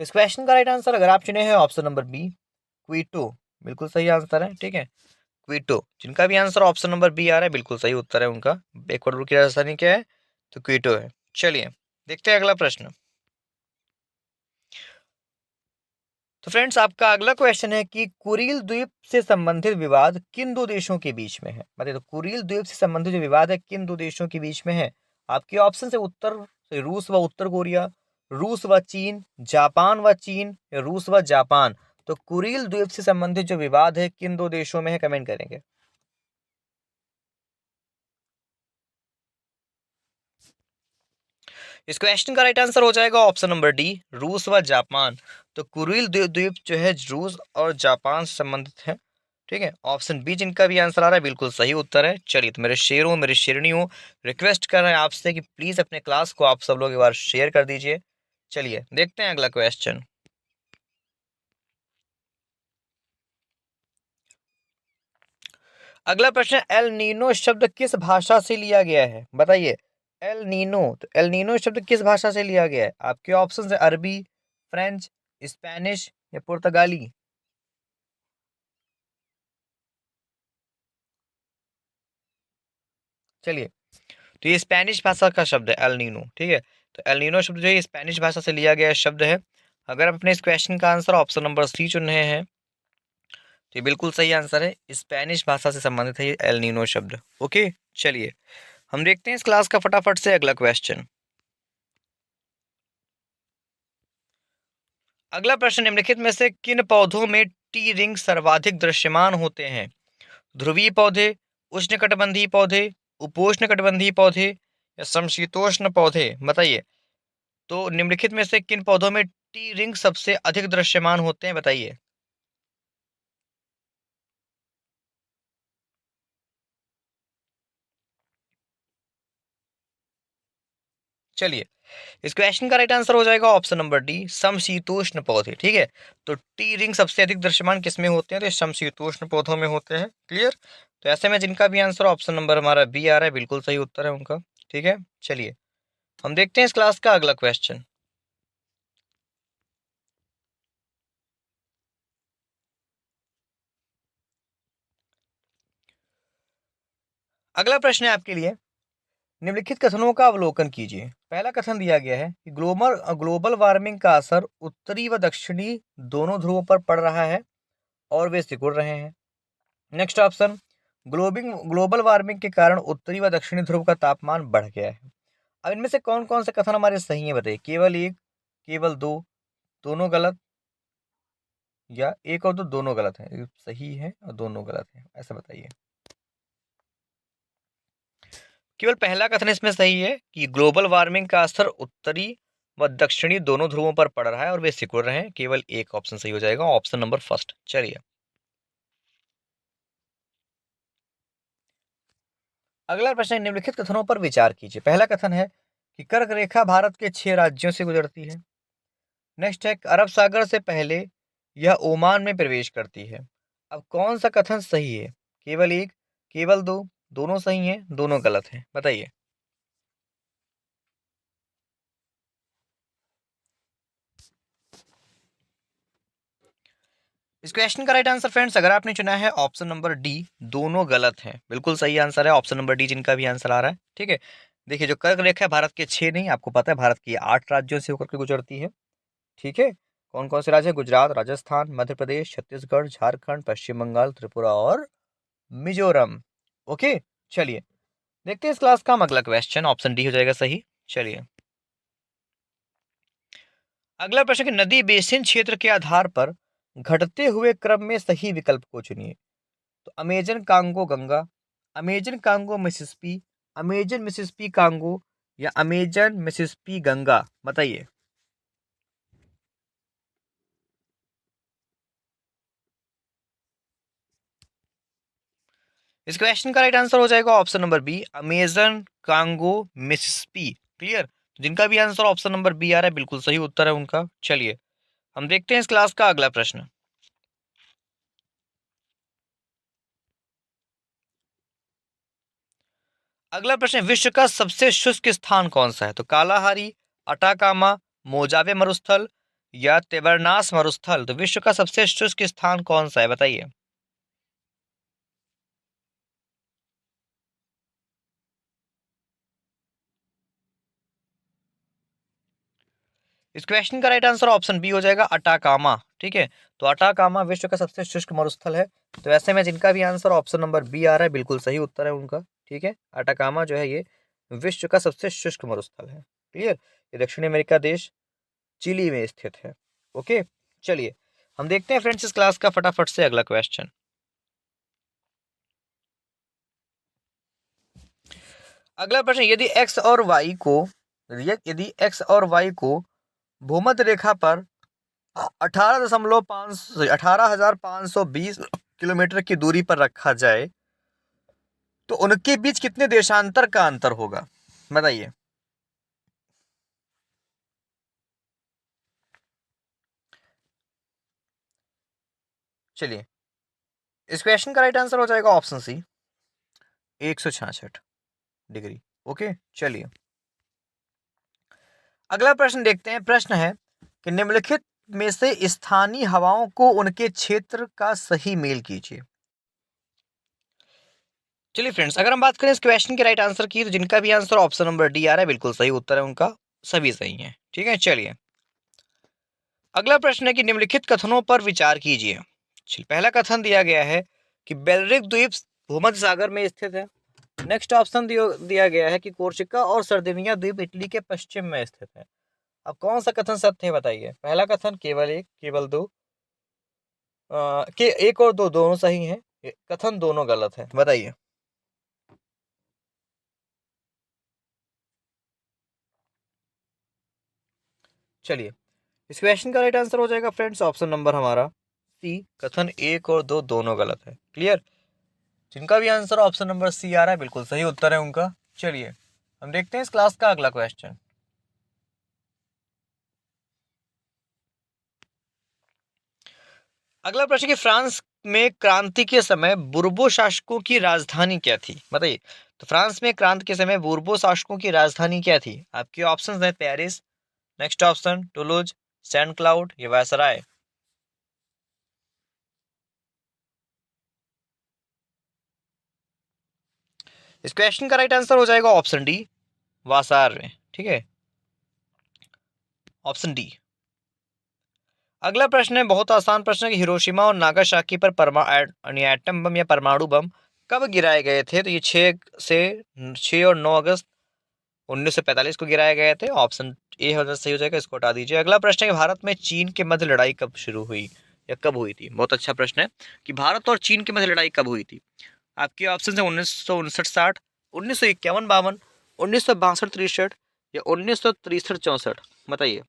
इस क्वेश्चन का राइट आंसर अगर आप चुने हैं ऑप्शन नंबर बी, क्विटो। बिल्कुल सही आंसर है। ठीक है, क्विटो। जिनका भी आंसर ऑप्शन नंबर बी आ रहा है, बिल्कुल सही उत्तर है उनका। इक्वेडोर की राजधानी क्या है? तो क्विटो है। चलिए, देखते हैं अगला प्रश्न। तो फ्रेंड्स, आपका अगला क्वेश्चन है कि कुरिल द्वीप से संबंधित विवाद किन दो देशों के बीच में है? बताइए। तो कुरिल द्वीप से संबंधित जो विवाद है, किन दो देशों के बीच में है? आपके ऑप्शन है उत्तर से रूस व उत्तर कोरिया, रूस व चीन, जापान व चीन या रूस व जापान। तो कुरिल द्वीप से संबंधित जो विवाद है, किन दो देशों में है, कमेंट करेंगे। इस क्वेश्चन का राइट आंसर हो जाएगा ऑप्शन नंबर डी, रूस व जापान। तो कुरिल द्वीप जो है रूस और जापान से संबंधित है। ठीक है। ऑप्शन बी जिनका भी आंसर आ रहा है, बिल्कुल सही उत्तर है। चलिए, तो मेरे शेरों, मेरे शेरनियों, रिक्वेस्ट कर रहे हैं आपसे कि प्लीज अपने क्लास को आप सब लोग एक बार शेयर कर दीजिए। चलिए, देखते हैं अगला क्वेश्चन। अगला प्रश्न, एल नीनो शब्द किस भाषा से लिया गया है? बताइए। एल नीनो, तो एल नीनो शब्द किस भाषा से लिया गया है? आपके ऑप्शन है अरबी, फ्रेंच, स्पेनिश या पुर्तगाली। चलिए, तो ये स्पेनिश भाषा का शब्द है एल नीनो। ठीक है। तो एल नीनो शब्द जो है स्पेनिश भाषा से लिया गया शब्द है। अगर आप अपने इस क्वेश्चन का आंसर ऑप्शन नंबर सी चुन रहे हैं, तो ये बिल्कुल सही आंसर है। स्पेनिश भाषा से संबंधित है ये एल नीनो शब्द। ओके। चलिए, हम देखते हैं इस क्लास का फटाफट से अगला क्वेश्चन। अगला प्रश्न, निम्नलिखित में से किन पौधों में टी रिंग सर्वाधिक दृश्यमान होते हैं? ध्रुवीय पौधे, उष्णकटिबंधीय पौधे, उपोष्णकटिबंधीय पौधे या समशीतोष्ण पौधे? बताइए। तो निम्नलिखित में से किन पौधों में टी रिंग सबसे अधिक दृश्यमान होते हैं? बताइए। चलिए, इस क्वेश्चन का राइट आंसर हो जाएगा ऑप्शन नंबर डी, समशीतोष्ण पौधे। ठीक है, तो टी रिंग सबसे अधिक दृश्यमान किसमें होते हैं? तो समशीतोष्ण पौधों में होते हैं। क्लियर? तो ऐसे में जिनका भी आंसर ऑप्शन नंबर हमारा बी आ रहा है, बिल्कुल सही उत्तर है उनका। ठीक है, चलिए हम देखते हैं इस क्लास का अगला क्वेश्चन। अगला प्रश्न है आपके लिए, निम्नलिखित कथनों का अवलोकन कीजिए। पहला कथन दिया गया है कि ग्लोबल ग्लोबल वार्मिंग का असर उत्तरी व दक्षिणी दोनों ध्रुवों पर पड़ रहा है और वे सिकुड़ रहे हैं। नेक्स्ट ऑप्शन, ग्लोबल वार्मिंग के कारण उत्तरी व दक्षिणी ध्रुव का तापमान बढ़ गया है। अब इनमें से कौन कौन से कथन हमारे सही है? बताइए। केवल एक, केवल दो, दोनों गलत, या एक और दो दोनों गलत है? सही है और दोनों गलत है, ऐसा बताइए। केवल पहला कथन इसमें सही है कि ग्लोबल वार्मिंग का असर उत्तरी व दक्षिणी दोनों ध्रुवों पर पड़ रहा है और वे सिकुड़ रहे हैं। केवल एक ऑप्शन सही हो जाएगा, ऑप्शन नंबर फर्स्ट। चलिए, अगला प्रश्न है, निम्नलिखित कथनों पर विचार कीजिए। पहला कथन है कि कर्क रेखा भारत के 6 राज्यों से गुजरती है। नेक्स्ट है, अरब सागर से पहले यह ओमान में प्रवेश करती है। अब कौन सा कथन सही है? केवल एक, केवल दो, दोनों सही हैं, दोनों गलत हैं? बताइए। इस क्वेश्चन का राइट आंसर फ्रेंड्स, अगर आपने चुना है ऑप्शन नंबर डी, दोनों गलत हैं। बिल्कुल सही आंसर है ऑप्शन नंबर डी, जिनका भी आंसर आ रहा है। ठीक है, देखिए जो कर्क रेखा है भारत के 6 नहीं, आपको पता है भारत की 8 राज्यों से होकर के गुजरती है। ठीक है, कौन कौन से राज्य है? गुजरात, राजस्थान, मध्य प्रदेश, छत्तीसगढ़, झारखंड, पश्चिम बंगाल, त्रिपुरा और मिजोरम। ओके, चलिए देखते हैं इस क्लास का हम अगला क्वेश्चन। ऑप्शन डी हो जाएगा सही। चलिए, अगला प्रश्न कि नदी बेसिन क्षेत्र के आधार पर घटते हुए क्रम में सही विकल्प को चुनिए। तो Amazon Congo Ganga, Amazon Congo Mississippi, Amazon Mississippi Congo या अमेजन मिसिसिपी गंगा? बताइए। इस क्वेश्चन का राइट आंसर हो जाएगा option number B, Amazon Congo Mississippi. Clear? तो जिनका भी आंसर ऑप्शन नंबर बी आ रहा है, बिल्कुल सही उत्तर है उनका। चलिए हम देखते हैं इस क्लास का अगला प्रश्न। अगला प्रश्न, विश्व का सबसे शुष्क स्थान कौन सा है? तो कालाहारी, अटाकामा, मोजावे मरुस्थल या तेबरनास मरुस्थल? तो विश्व का सबसे शुष्क स्थान कौन सा है? बताइए। इस क्वेश्चन का राइट आंसर ऑप्शन बी हो जाएगा, अटाकामा। ठीक है, तो अटाकामा विश्व का सबसे शुष्क मरुस्थल है। तो ऐसे में जिनका भी आंसर ऑप्शन नंबर बी आ रहा है, बिल्कुल सही उत्तर है उनका। ठीक है, अटाकामा जो है ये विश्व का सबसे शुष्क मरुस्थल है। क्लियर? ये दक्षिणी अमेरिका देश चिली में स्थित है। ओके, चलिए हम देखते हैं फ्रेंड्स इस क्लास का फटाफट से अगला क्वेश्चन। अगला प्रश्न, यदि एक्स और वाई को भूमध्य रेखा पर 18,520 किलोमीटर की दूरी पर रखा जाए तो उनके बीच कितने देशांतर का अंतर होगा? बताइए। चलिए, इस क्वेश्चन का राइट आंसर हो जाएगा ऑप्शन सी, 166 डिग्री। ओके, चलिए अगला प्रश्न देखते हैं। प्रश्न है कि निम्नलिखित में से स्थानीय हवाओं को उनके क्षेत्र का सही मेल कीजिए। चलिए फ्रेंड्स, अगर हम बात करें इस क्वेश्चन के राइट आंसर की, तो जिनका भी आंसर ऑप्शन नंबर डी आ रहा है, बिल्कुल सही उत्तर है उनका। सभी सही है। ठीक है, चलिए अगला प्रश्न है कि निम्नलिखित कथनों पर विचार कीजिए। पहला कथन दिया गया है कि बेलरिक द्वीप भूमध्य सागर में स्थित है। नेक्स्ट ऑप्शन दिया गया है कि कोर्सिका और सर्दिनिया द्वीप इटली के पश्चिम में स्थित है। अब कौन सा कथन सत्य है बताइए। पहला कथन केवल एक, केवल दो, के एक और दो दोनों सही हैं, कथन दोनों गलत है, बताइए। चलिए, इस क्वेश्चन का राइट आंसर हो जाएगा फ्रेंड्स ऑप्शन नंबर हमारा सी, कथन एक और दो दोनों गलत है। क्लियर। जिनका भी आंसर ऑप्शन नंबर सी आ रहा है बिल्कुल सही उत्तर है उनका। चलिए हम देखते हैं इस क्लास का अगला क्वेश्चन। अगला प्रश्न कि फ्रांस में क्रांति के समय बुर्बो शासकों की राजधानी क्या थी, बताइए। तो फ्रांस में क्रांति के समय बुर्बो शासकों की राजधानी क्या थी। आपके ऑप्शंस हैं Paris, next option Toulouse, Saint Cloud या वायसराय। इस क्वेश्चन का राइट आंसर हो जाएगा ऑप्शन डी, वासार में। ठीक है, ऑप्शन डी। अगला प्रश्न है बहुत आसान प्रश्न है कि हिरोशिमा और नागासाकी पर एटम बम या परमाणु बम कब गिराए गए थे। तो ये 6 और 9 अगस्त 1945 को गिराए गए थे। ऑप्शन ए हो सही हो जाएगा, इसको हटा दीजिए। अगला प्रश्न है कि भारत में चीन के मध्य लड़ाई कब शुरू हुई या कब हुई थी। बहुत अच्छा प्रश्न है कि भारत और चीन के मध्य लड़ाई कब हुई थी। आपके ऑप्शन है 1959-60, 1951-52, 1962-63 या 1963-64, बताइए।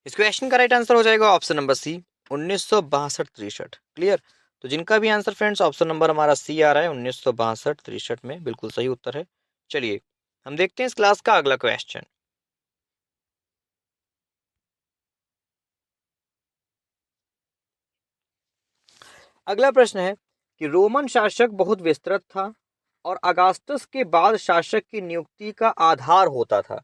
इस क्वेश्चन का राइट आंसर हो जाएगा ऑप्शन नंबर सी, 1962-63। क्लियर। तो जिनका भी आंसर फ्रेंड्स ऑप्शन नंबर हमारा सी आ रहा है 1962-63 में, बिल्कुल सही उत्तर है। चलिए हम देखते हैं इस क्लास का अगला क्वेश्चन। अगला प्रश्न है कि रोमन शासक बहुत विस्तृत था और अगास्टस के बाद शासक की नियुक्ति का आधार होता था।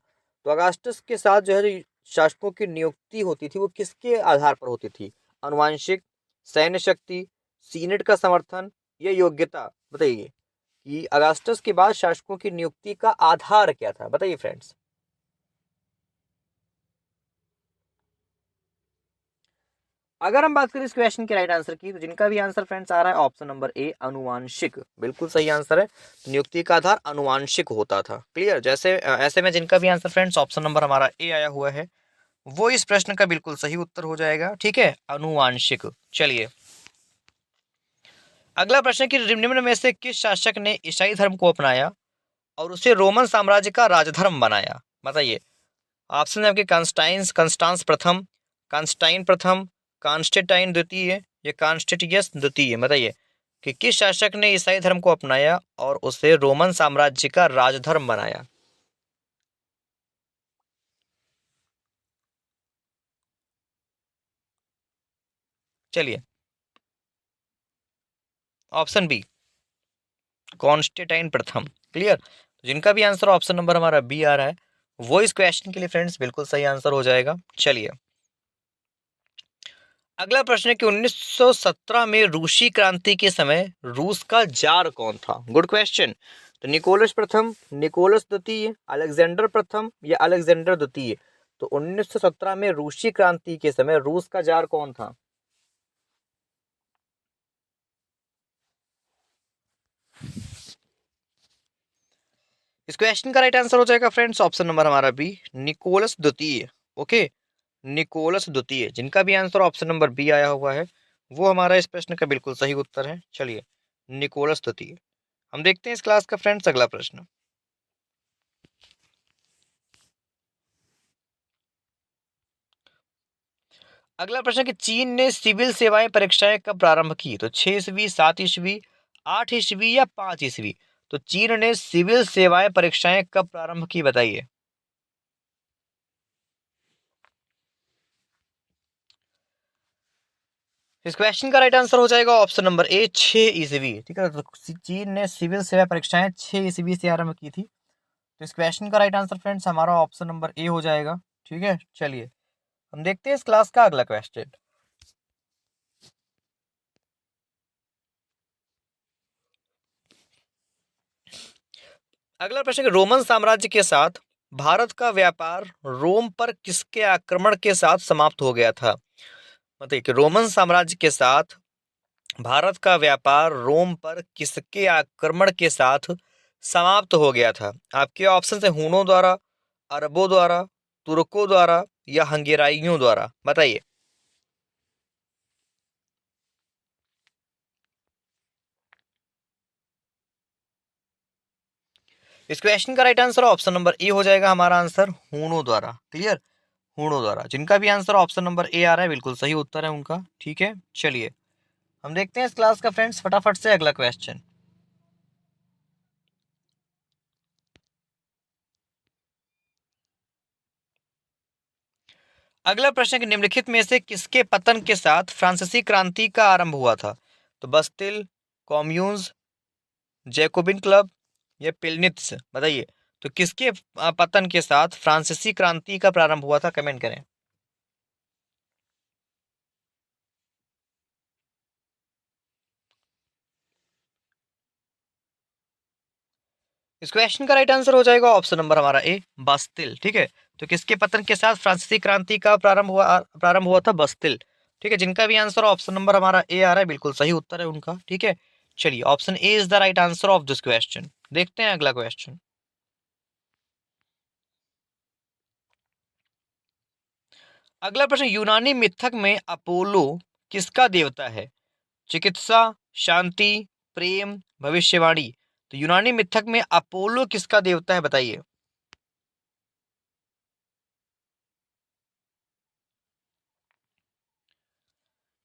तो अगास्टस के साथ जो है शासकों की नियुक्ति होती थी वो किसके आधार पर होती थी। आनुवांशिक, सैन्य शक्ति, सीनेट का समर्थन या योग्यता, बताइए कि अगास्टस के बाद शासकों की नियुक्ति का आधार क्या था, बताइए फ्रेंड्स। अगर हम बात करें इस क्वेश्चन के राइट आंसर की, तो जिनका भी आंसर फ्रेंड्स आ रहा है ऑप्शन नंबर ए, अनुवांशिक, बिल्कुल सही आंसर है। नियुक्ति का आधार अनुवांशिक होता था। क्लियर। जैसे ऐसे में जिनका भी आंसर फ्रेंड्स ऑप्शन नंबर हमारा ए आया हुआ है वो इस प्रश्न का बिल्कुल सही उत्तर हो जाएगा। ठीक है, अनुवांशिक। चलिए अगला प्रश्न कि निम्न में से किस शासक ने ईसाई धर्म को अपनाया और उसे रोमन साम्राज्य का राजधर्म बनाया, बताइए। ऑप्शन है आपके कंस्टांस प्रथम, कांस्टाइन प्रथम, कांस्टेंटाइन द्वितीय या कांस्टेटियस द्वितीय, बताइए कि किस शासक ने ईसाई धर्म को अपनाया और उसे रोमन साम्राज्य का राजधर्म बनाया। चलिए ऑप्शन बी, कॉन्स्टेंटाइन प्रथम। क्लियर। तो जिनका भी आंसर ऑप्शन नंबर हमारा बी आ रहा है वो इस क्वेश्चन के लिए फ्रेंड्स बिल्कुल सही आंसर हो जाएगा। चलिए अगला प्रश्न है कि 1917 में रूसी क्रांति के समय रूस का जार कौन था। Good question. तो निकोलस प्रथम, निकोलस द्वितीय, अलेक्जेंडर प्रथम या अलेक्जेंडर द्वितीय। तो 1917 में रूसी क्रांति के समय रूस का जार कौन था। इस क्वेश्चन का राइट आंसर हो जाएगा फ्रेंड्स ऑप्शन नंबर हमारा बी, निकोलस द्वितीय। ओके, निकोलस द्वितीय। जिनका भी आंसर ऑप्शन नंबर बी आया हुआ है वो हमारा इस प्रश्न का बिल्कुल सही उत्तर है। चलिए निकोलस द्वितीय। हम देखते हैं इस क्लास का फ्रेंड्स अगला प्रश्न। अगला प्रश्न कि चीन ने सिविल सेवाएं परीक्षाएं कब प्रारंभ की। तो 6 ईस्वी, 7 ईस्वी, 8 ईस्वी या 5 ईस्वी। तो चीन ने सिविल सेवाएं परीक्षाएं कब प्रारंभ की, बताइए। इस क्वेश्चन का राइट आंसर हो जाएगा ऑप्शन नंबर ए, 6 ईस्वी। ठीक है, तो चीन ने सिविल सेवा परीक्षाएं 6 ईस्वी से आरंभ की थी। तो इस क्वेश्चन का राइट आंसर फ्रेंड्स हमारा ऑप्शन नंबर ए हो जाएगा। ठीक है, चलिए हम देखते हैं इस क्लास का अगला क्वेश्चन। अगला प्रश्न रोमन साम्राज्य के साथ भारत का व्यापार रोम पर किसके आक्रमण के साथ समाप्त हो गया था। बताइए कि रोमन साम्राज्य के साथ भारत का व्यापार रोम पर किसके आक्रमण के साथ समाप्त हो गया था? आपके ऑप्शन है हूनों द्वारा, अरबों द्वारा, तुर्कों द्वारा या हंगेराइयों द्वारा। बताइए। इस क्वेश्चन का right answer option number A हो जाएगा हमारा आंसर, हूनों द्वारा। क्लियर? हूणों द्वारा। जिनका भी आंसर ऑप्शन नंबर ए आ रहा है बिल्कुल सही उत्तर है उनका। ठीक है, चलिए हम देखते हैं इस क्लास का फ्रेंड्स फटाफट से अगला क्वेश्चन। अगला प्रश्न कि निम्नलिखित में से किसके पतन के साथ फ्रांसीसी क्रांति का आरंभ हुआ था? तो बस्तिल, कॉम्यून्स, जैकोबिन क्लब या पिलनित्स। बताइए। तो किसके पतन के साथ फ्रांसीसी क्रांति का प्रारंभ हुआ था? कमेंट करें। इस क्वेश्चन का राइट आंसर हो जाएगा ऑप्शन नंबर हमारा ए, बस्तिल। ठीक है, तो किसके पतन के साथ फ्रांसीसी क्रांति का प्रारंभ हुआ था? बस्तिल। ठीक है, जिनका भी आंसर ऑप्शन नंबर हमारा ए आ रहा है बिल्कुल सही उत्तर है उनका। ठीक है, चलिए option A is the right answer of this question. देखते हैं अगला क्वेश्चन। अगला प्रश्न, यूनानी मिथक में अपोलो किसका देवता है? चिकित्सा, शांति, प्रेम, भविष्यवाणी। तो यूनानी मिथक में अपोलो किसका देवता है? बताइए।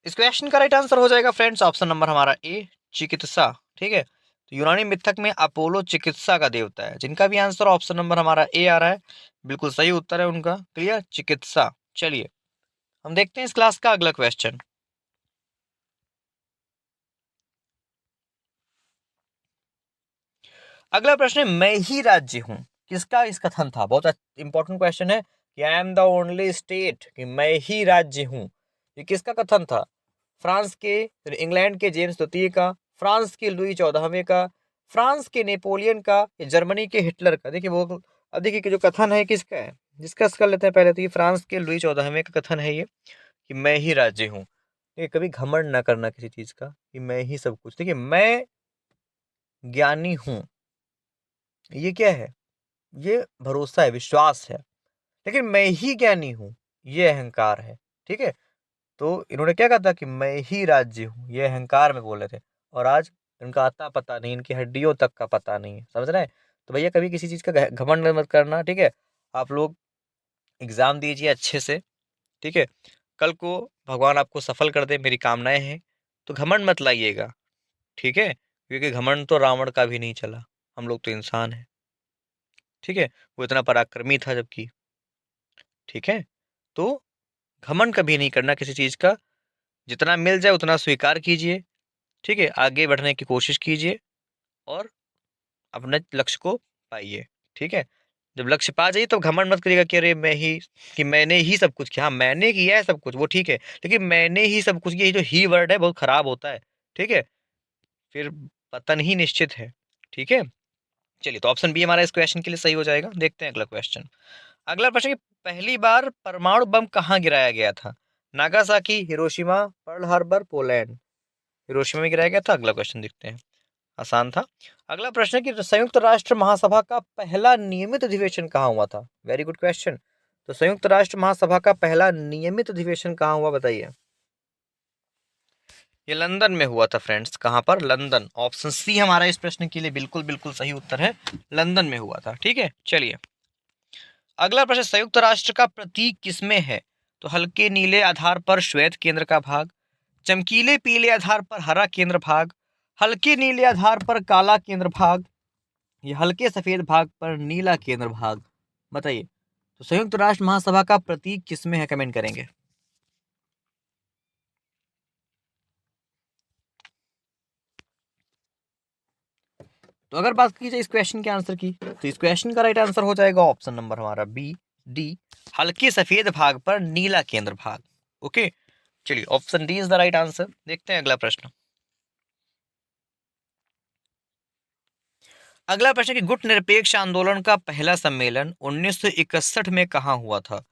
इस क्वेश्चन का राइट आंसर हो जाएगा फ्रेंड्स ऑप्शन नंबर हमारा ए, चिकित्सा। ठीक है, तो यूनानी मिथक में अपोलो चिकित्सा का देवता है। जिनका भी आंसर ऑप्शन नंबर हमारा ए आ रहा है बिल्कुल सही उत्तर है उनका। क्लियर? चिकित्सा। चलिए हम देखते हैं इस क्लास का अगला क्वेश्चन। अगला प्रश्न है, मैं ही राज्य हूं, किसका इस कथन था? बहुत इंपॉर्टेंट क्वेश्चन है कि I am the only state, कि मैं ही राज्य हूं, ये किसका कथन था? फ्रांस के, इंग्लैंड के जेम्स द्वितीय का, फ्रांस के लुई 14वें का, फ्रांस के नेपोलियन का या जर्मनी के हिटलर का? देखिए वो, अब देखिए कि जो कथन है किसका है, डिस्कस कर लेते हैं पहले। तो ये फ्रांस के लुई 14वें का कथन है ये, कि मैं ही राज्य हूँ। ये कभी घमंड ना करना किसी चीज का कि मैं ही सब कुछ। देखिए मैं ज्ञानी हूँ, ये क्या है? ये भरोसा है, विश्वास है। लेकिन मैं ही ज्ञानी हूँ, ये अहंकार है। ठीक है, तो इन्होंने क्या कहा था कि मैं ही राज्य हूँ, ये अहंकार में बोल रहे थे। और आज इनका आता पता नहीं, इनकी हड्डियों तक का पता नहीं है। समझ रहे हैं? तो भैया कभी किसी चीज़ का घमंड मत करना। ठीक है, आप लोग एग्ज़ाम दीजिए अच्छे से। ठीक है, कल को भगवान आपको सफल कर दे, मेरी कामनाएं हैं। तो घमंड मत लाइएगा। ठीक है, क्योंकि घमंड तो रावण का भी नहीं चला, हम लोग तो इंसान हैं। ठीक है, वो इतना पराक्रमी था जबकि। ठीक है, तो घमंड कभी नहीं करना किसी चीज़ का। जितना मिल जाए उतना स्वीकार कीजिए। ठीक है, आगे बढ़ने की कोशिश कीजिए और अपने लक्ष्य को पाइए। ठीक है, जब लक्ष्य पा जाइए तो घमंड मत करिएगा कि अरे मैं ही, कि मैंने ही सब कुछ किया। हाँ, मैंने किया है सब कुछ, वो ठीक है, लेकिन मैंने ही सब कुछ किया, ये जो ही वर्ड है बहुत खराब होता है। ठीक है, फिर पतन ही निश्चित है। ठीक है, चलिए तो ऑप्शन बी हमारा इस क्वेश्चन के लिए सही हो जाएगा। देखते हैं अगला क्वेश्चन। अगला प्रश्न कि पहली बार परमाणु बम कहाँ गिराया गया था? Nagasaki, Hiroshima, Pearl Harbor, Poland. Hiroshima में गिराया गया था। अगला क्वेश्चन देखते हैं, आसान था। अगला प्रश्न है कि संयुक्त राष्ट्र महासभा का पहला नियमित अधिवेशन कहाँ हुआ था? Very good question. तो संयुक्त राष्ट्र महासभा का पहला नियमित अधिवेशन कहाँ हुआ? बताइए। ये लंदन में हुआ था फ्रेंड्स। कहाँ पर? लंदन। ऑप्शन सी हमारा इस प्रश्न के लिए बिल्कुल बिल्कुल सही उत्तर है, लंदन में हुआ था। ठीक है, चलिए अगला प्रश्न, संयुक्त राष्ट्र का प्रतीक किसमें है? तो हल्के नीले आधार पर श्वेत केंद्र का भाग, चमकीले पीले आधार पर हरा केंद्र भाग, हल्के नीले आधार पर काला केंद्र भाग, या हल्के सफेद भाग पर नीला केंद्र भाग। बताइए। तो संयुक्त राष्ट्र महासभा का प्रतीक किसमें है? कमेंट करेंगे। तो अगर बात की जाए इस क्वेश्चन के आंसर की, तो इस क्वेश्चन का राइट आंसर हो जाएगा ऑप्शन नंबर हमारा बी, डी, हल्के सफेद भाग पर नीला केंद्र भाग। ओके, चलिए option D is the right answer. देखते हैं अगला प्रश्न। अगला प्रश्न कि गुट निरपेक्ष आंदोलन का पहला सम्मेलन 1961 में कहाँ हुआ था?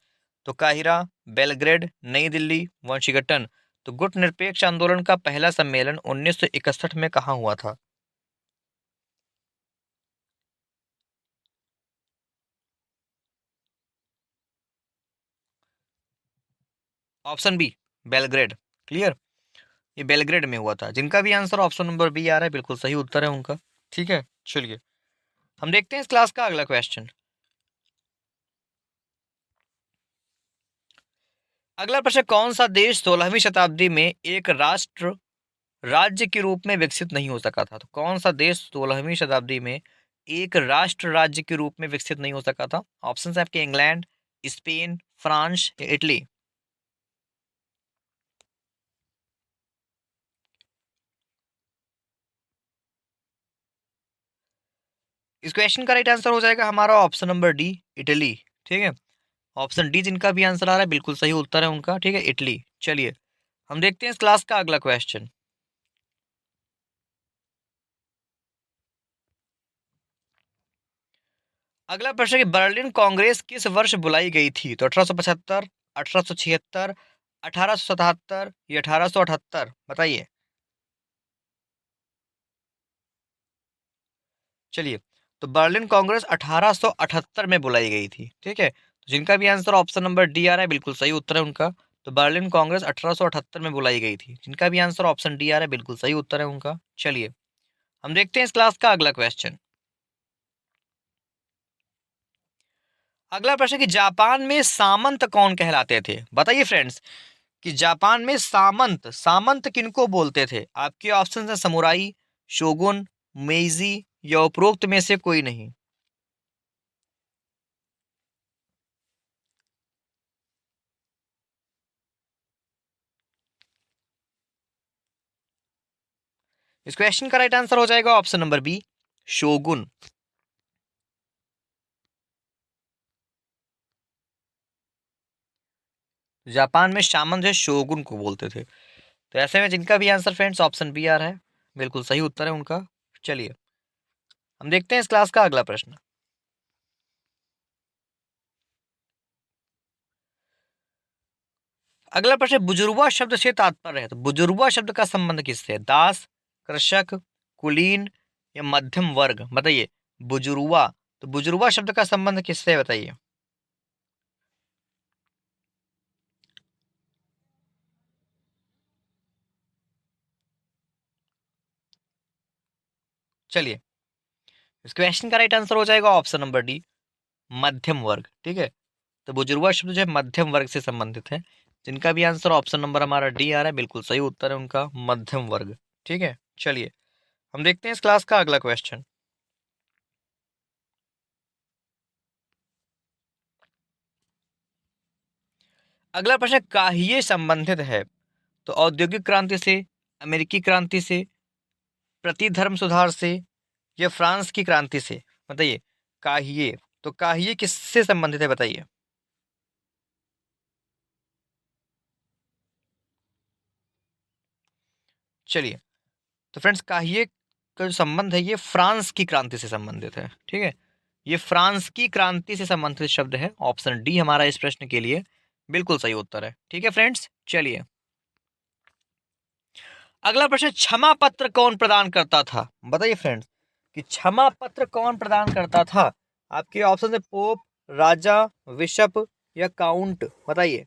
तो काहिरा, बेलग्रेड, नई दिल्ली, वाशिंगटन। तो गुट निरपेक्ष आंदोलन का पहला सम्मेलन 1961 में कहाँ हुआ था? Option B, Belgrade. क्लियर? ये बेलग्रेड में हुआ था। जिनका भी आंसर ऑप्शन नंबर बी आ रहा है बिल्कुल सही उत्तर है उनका। ठीक है, चलिए हम देखते हैं इस क्लास का अगला क्वेश्चन। अगला प्रश्न, कौन सा देश 16वीं शताब्दी में एक राष्ट्र राज्य के रूप में विकसित नहीं हो सका था? तो कौन सा देश 16वीं शताब्दी में एक राष्ट्र राज्य के रूप में विकसित नहीं हो सका था? ऑप्शन है आपके, इंग्लैंड, स्पेन, फ्रांस या इटली। इस क्वेश्चन का राइट आंसर हो जाएगा हमारा ऑप्शन नंबर डी, इटली। ठीक है, ऑप्शन डी जिनका भी आंसर आ रहा है बिल्कुल सही उत्तर है उनका। ठीक है, इटली। चलिए हम देखते हैं इस क्लास का अगला क्वेश्चन। अगला प्रश्न है कि बर्लिन कांग्रेस किस वर्ष बुलाई गई थी? तो 1875, 1876, 1877 या 1878, बताइए। चलिए, तो बर्लिन कांग्रेस 1878 में बुलाई गई थी। ठीक है, तो जिनका भी आंसर ऑप्शन नंबर डी आ रहा है बिल्कुल सही उत्तर है उनका। तो बर्लिन कांग्रेस 1878 में बुलाई गई थी। जिनका भी आंसर ऑप्शन डी आ रहा है बिल्कुल सही उत्तर है उनका। चलिए हम देखते हैं इस क्लास का अगला क्वेश्चन। अगला प्रश्न कि जापान में सामंत कौन कहलाते थे? बताइए फ्रेंड्स कि जापान में सामंत, सामंत किनको बोलते थे? आपके ऑप्शन है समुराई, शोगुन, मेइजी या उपरोक्त में से कोई नहीं। इस क्वेश्चन का राइट आंसर हो जाएगा option number B, shogun. Japan में सामंत जो शोगुन को बोलते थे। तो ऐसे में जिनका भी आंसर फ्रेंड्स ऑप्शन बी आ रहा है बिल्कुल सही उत्तर है उनका। चलिए हम देखते हैं इस क्लास का अगला प्रश्न। अगला प्रश्न, बुजुर्वा शब्द से तात्पर्य है। तो बुजुर्वा शब्द का संबंध किससे है? दास, कृषक, कुलीन या मध्यम वर्ग, बताइए। बुजुर्वा, तो बुजुर्वा शब्द का संबंध किससे है बताइए। चलिए इस क्वेश्चन का राइट आंसर हो जाएगा ऑप्शन नंबर डी, मध्यम वर्ग। ठीक है, तो बुजुर्गा शब्द जो है मध्यम वर्ग से संबंधित है। जिनका भी आंसर ऑप्शन नंबर हमारा डी आ रहा है बिल्कुल सही उत्तर है उनका, मध्यम वर्ग। ठीक है, चलिए हम देखते हैं इस क्लास का अगला क्वेश्चन। अगला प्रश्न काहिए संबंधित है? तो औद्योगिक क्रांति से, अमेरिकी क्रांति से, प्रतिधर्म सुधार से या फ्रांस की क्रांति से, बताइए। काहिए, तो काहिए किससे संबंधित है बताइए। चलिए, तो फ्रेंड्स काहिए का जो संबंध है ये फ्रांस की क्रांति से संबंधित है। ठीक है, ये फ्रांस की क्रांति से संबंधित शब्द है। ऑप्शन डी हमारा इस प्रश्न के लिए बिल्कुल सही उत्तर है। ठीक है फ्रेंड्स, चलिए अगला प्रश्न, क्षमा पत्र कौन प्रदान करता था? बताइए फ्रेंड्स कि क्षमा पत्र कौन प्रदान करता था? आपके ऑप्शन है पोप, राजा, बिशप या काउंट, बताइए।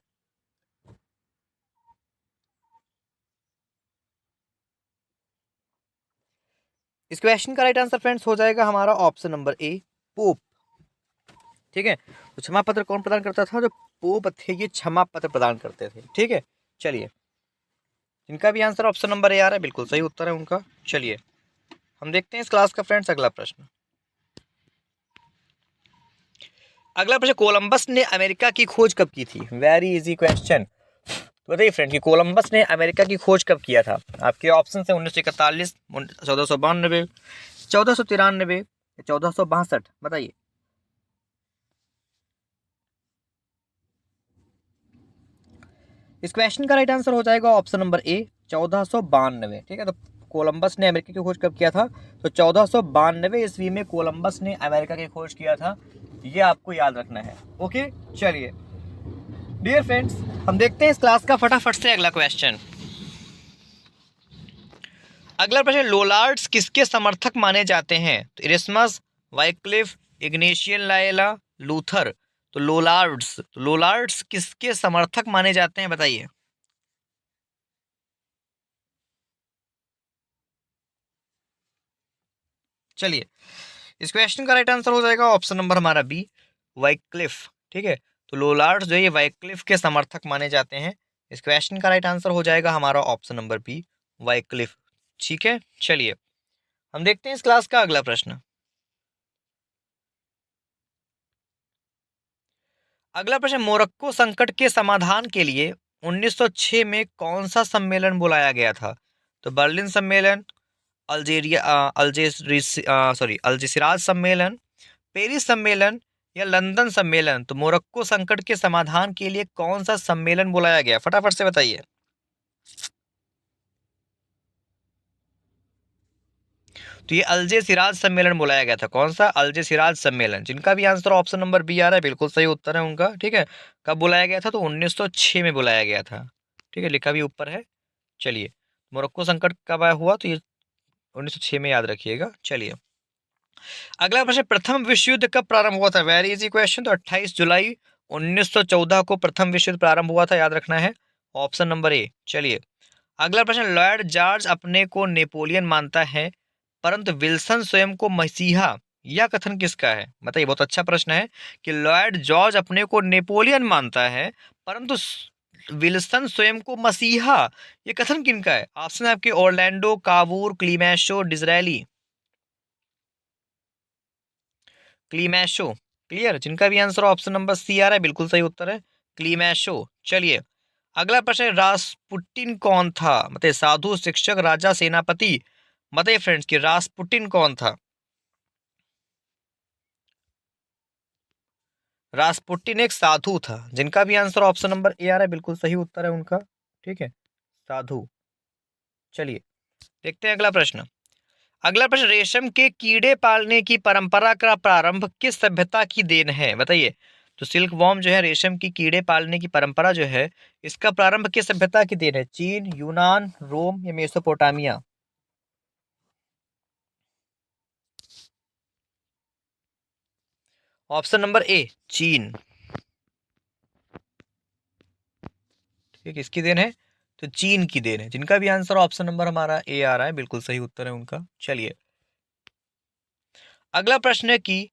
इस क्वेश्चन का राइट आंसर फ्रेंड्स हो जाएगा हमारा ऑप्शन नंबर ए, पोप। ठीक है, तो क्षमा पत्र कौन प्रदान करता था? जो पोप थे ये क्षमा पत्र प्रदान करते थे। ठीक है, चलिए इनका भी आंसर ऑप्शन नंबर ए आ रहा है बिल्कुल सही उत्तर है उनका। चलिए हम देखते हैं इस क्लास का फ्रेंड्स अगला प्रश्न। अगला प्रश्न, कोलंबस ने अमेरिका की खोज कब की थी? Very easy question. तो बताइए फ्रेंड कि कोलंबस ने अमेरिका की खोज कब किया था? आपके ऑप्शन है 1941, 1492, 1493 या 1462, बताइए। इस क्वेश्चन का राइट आंसर हो जाएगा ऑप्शन नंबर ए, 1492। ठीक है, तो कोलंबस ने अमेरिका की खोज कब किया था? तो 1492 ईस्वी में कोलंबस ने अमेरिका की खोज किया था। ये आपको याद रखना है। ओके, चलिए डियर फ्रेंड्स हम देखते हैं इस क्लास का फटाफट से अगला क्वेश्चन। अगला प्रश्न, लोलार्ड्स किसके समर्थक माने जाते हैं? तो इरेस्मस, वाइक्लिफ, इग्नेशियन लायला, लूथर। तो लोलार्ड्स किसके समर्थक माने जाते हैं, बताइए। चलिए, इस क्वेश्चन का राइट आंसर हो जाएगा ऑप्शन नंबर हमारा बी, वाइक्लिफ। ठीक है, तो लोलार्ड्स जो है ये वाइक्लिफ के समर्थक माने जाते हैं। इस क्वेश्चन का राइट आंसर हो जाएगा हमारा ऑप्शन नंबर बी, वाइक्लिफ। ठीक है, चलिए हम देखते हैं इस क्लास का अगला प्रश्न। अगला प्रश्न, मोरक्को संकट के समाधान के लिए 1906 में कौन सा सम्मेलन बुलाया गया था? तो बर्लिन सम्मेलन, अल्जेरिया अल्जीसिराज सम्मेलन, पेरिस सम्मेलन या लंदन सम्मेलन। तो मोरक्को संकट के समाधान के लिए कौन सा सम्मेलन बुलाया गया, फटाफट से बताइए। तो ये अल्जीसिराज सम्मेलन बुलाया गया था। कौन सा? अल्जीसिराज सम्मेलन। जिनका भी आंसर ऑप्शन नंबर बी आ रहा है बिल्कुल सही उत्तर है उनका। ठीक है, कब बुलाया गया था? तो 1906 में बुलाया गया था। ठीक है, लिखा भी ऊपर है। चलिए, मोरक्को संकट कब हुआ? तो ये 1906 में, याद रखिएगा। चलिए, अगला प्रश्न, प्रथम विश्व युद्ध कब प्रारंभ हुआ था? Very easy question. तो 28 जुलाई 1914 को प्रथम विश्व युद्ध प्रारंभ हुआ था, याद रखना है, ऑप्शन नंबर ए। चलिए, अगला प्रश्न, लॉर्ड जॉर्ज अपने को नेपोलियन मानता है परंतु विल्सन स्वयं को मसीहा, यह कथन किसका है? बताइए, बहुत अच्छा प्रश्न है कि लॉर्ड जॉर्ज अपने को नेपोलियन मानता है परंतु विल्सन स्वयं को मसीहा, ये कथन किनका है? ऑप्शन है आपके ऑरलैंडो, कावूर, क्लीमेशो, डिजरायली। क्लीमेशो। क्लियर, जिनका भी आंसर ऑप्शन नंबर सी आ रहा है बिल्कुल सही उत्तर है, क्लीमेशो। चलिए, अगला प्रश्न, रासपुटिन कौन था? बताइए, साधु, शिक्षक, राजा, सेनापति। बताइए फ्रेंड्स कि रासपुटिन कौन था? रासपुटिन एक साधु था। जिनका भी आंसर ऑप्शन नंबर ए आ रहा है बिल्कुल सही उत्तर है उनका। ठीक है, साधु। चलिए, देखते हैं अगला प्रश्न। अगला प्रश्न, रेशम के कीड़े पालने की परंपरा का प्रारंभ किस सभ्यता की देन है? बताइए। तो सिल्क वॉर्म जो है, रेशम की कीड़े पालने की परंपरा जो है, इसका प्रारंभ किस सभ्यता की देन है? चीन, यूनान, रोम या मेसोपोटामिया? ऑप्शन नंबर ए, चीन। ठीक है, किसकी देन है? तो चीन की देन है। जिनका भी आंसर ऑप्शन नंबर हमारा ए आ रहा है बिल्कुल सही उत्तर है उनका। चलिए, अगला प्रश्न है कि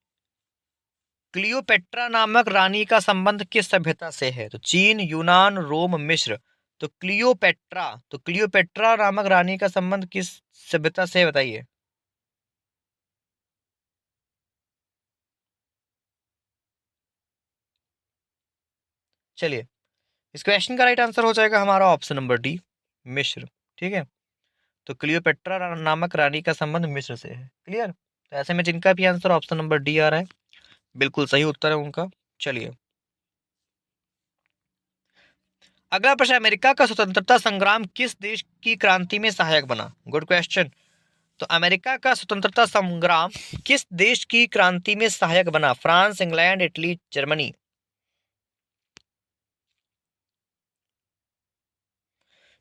क्लियोपेट्रा नामक रानी का संबंध किस सभ्यता से है? तो चीन, यूनान, रोम, मिस्र। तो क्लियोपेट्रा नामक रानी का संबंध किस सभ्यता से है, बताइए। चलिए, इस क्वेश्चन का राइट आंसर हो जाएगा हमारा ऑप्शन नंबर डी, मिस्र। ठीक है, तो क्लियोपेट्रा नामक रानी का संबंध मिस्र से है। क्लियर, तो ऐसे में जिनका भी आंसर ऑप्शन नंबर डी आ रहा है बिल्कुल सही उत्तर है उनका। चलिए, अगला प्रश्न, अमेरिका का स्वतंत्रता संग्राम किस देश की क्रांति में सहायक बना? Good question. तो अमेरिका का स्वतंत्रता संग्राम किस देश की क्रांति में सहायक बना? France, England, Italy, Germany.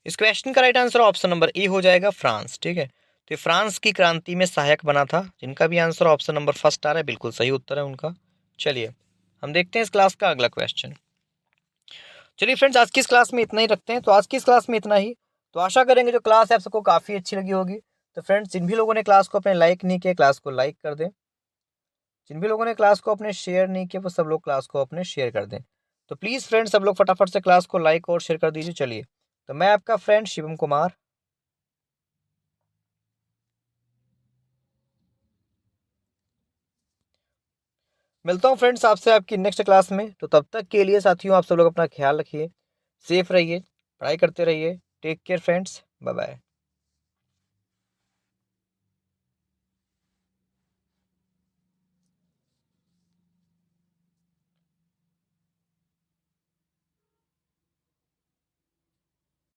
इस क्वेश्चन का right answer option number A हो जाएगा, फ्रांस। ठीक है, तो फ्रांस की क्रांति में सहायक बना था। जिनका भी आंसर ऑप्शन नंबर फर्स्ट आ रहा है बिल्कुल सही उत्तर है उनका। चलिए, हम देखते हैं इस क्लास का अगला क्वेश्चन। चलिए फ्रेंड्स, आज की इस क्लास में इतना ही रखते हैं। तो आज की इस क्लास में इतना ही। तो आशा करेंगे जो क्लास है आप सबको काफ़ी अच्छी लगी होगी। तो फ्रेंड्स, जिन भी लोगों ने क्लास को अपने लाइक नहीं किया, क्लास को लाइक कर दें। जिन भी लोगों ने क्लास को अपने शेयर नहीं किया, वो सब लोग क्लास को अपने शेयर कर दें। तो प्लीज़ फ्रेंड्स, सब लोग फटाफट से क्लास को लाइक और शेयर कर दीजिए। चलिए, तो मैं आपका फ्रेंड शिवम कुमार मिलता हूँ फ्रेंड्स आपसे आपकी नेक्स्ट क्लास में। तो तब तक के लिए साथियों, आप सब लोग अपना ख्याल रखिए, सेफ रहिए, पढ़ाई करते रहिए। Take care friends, bye bye.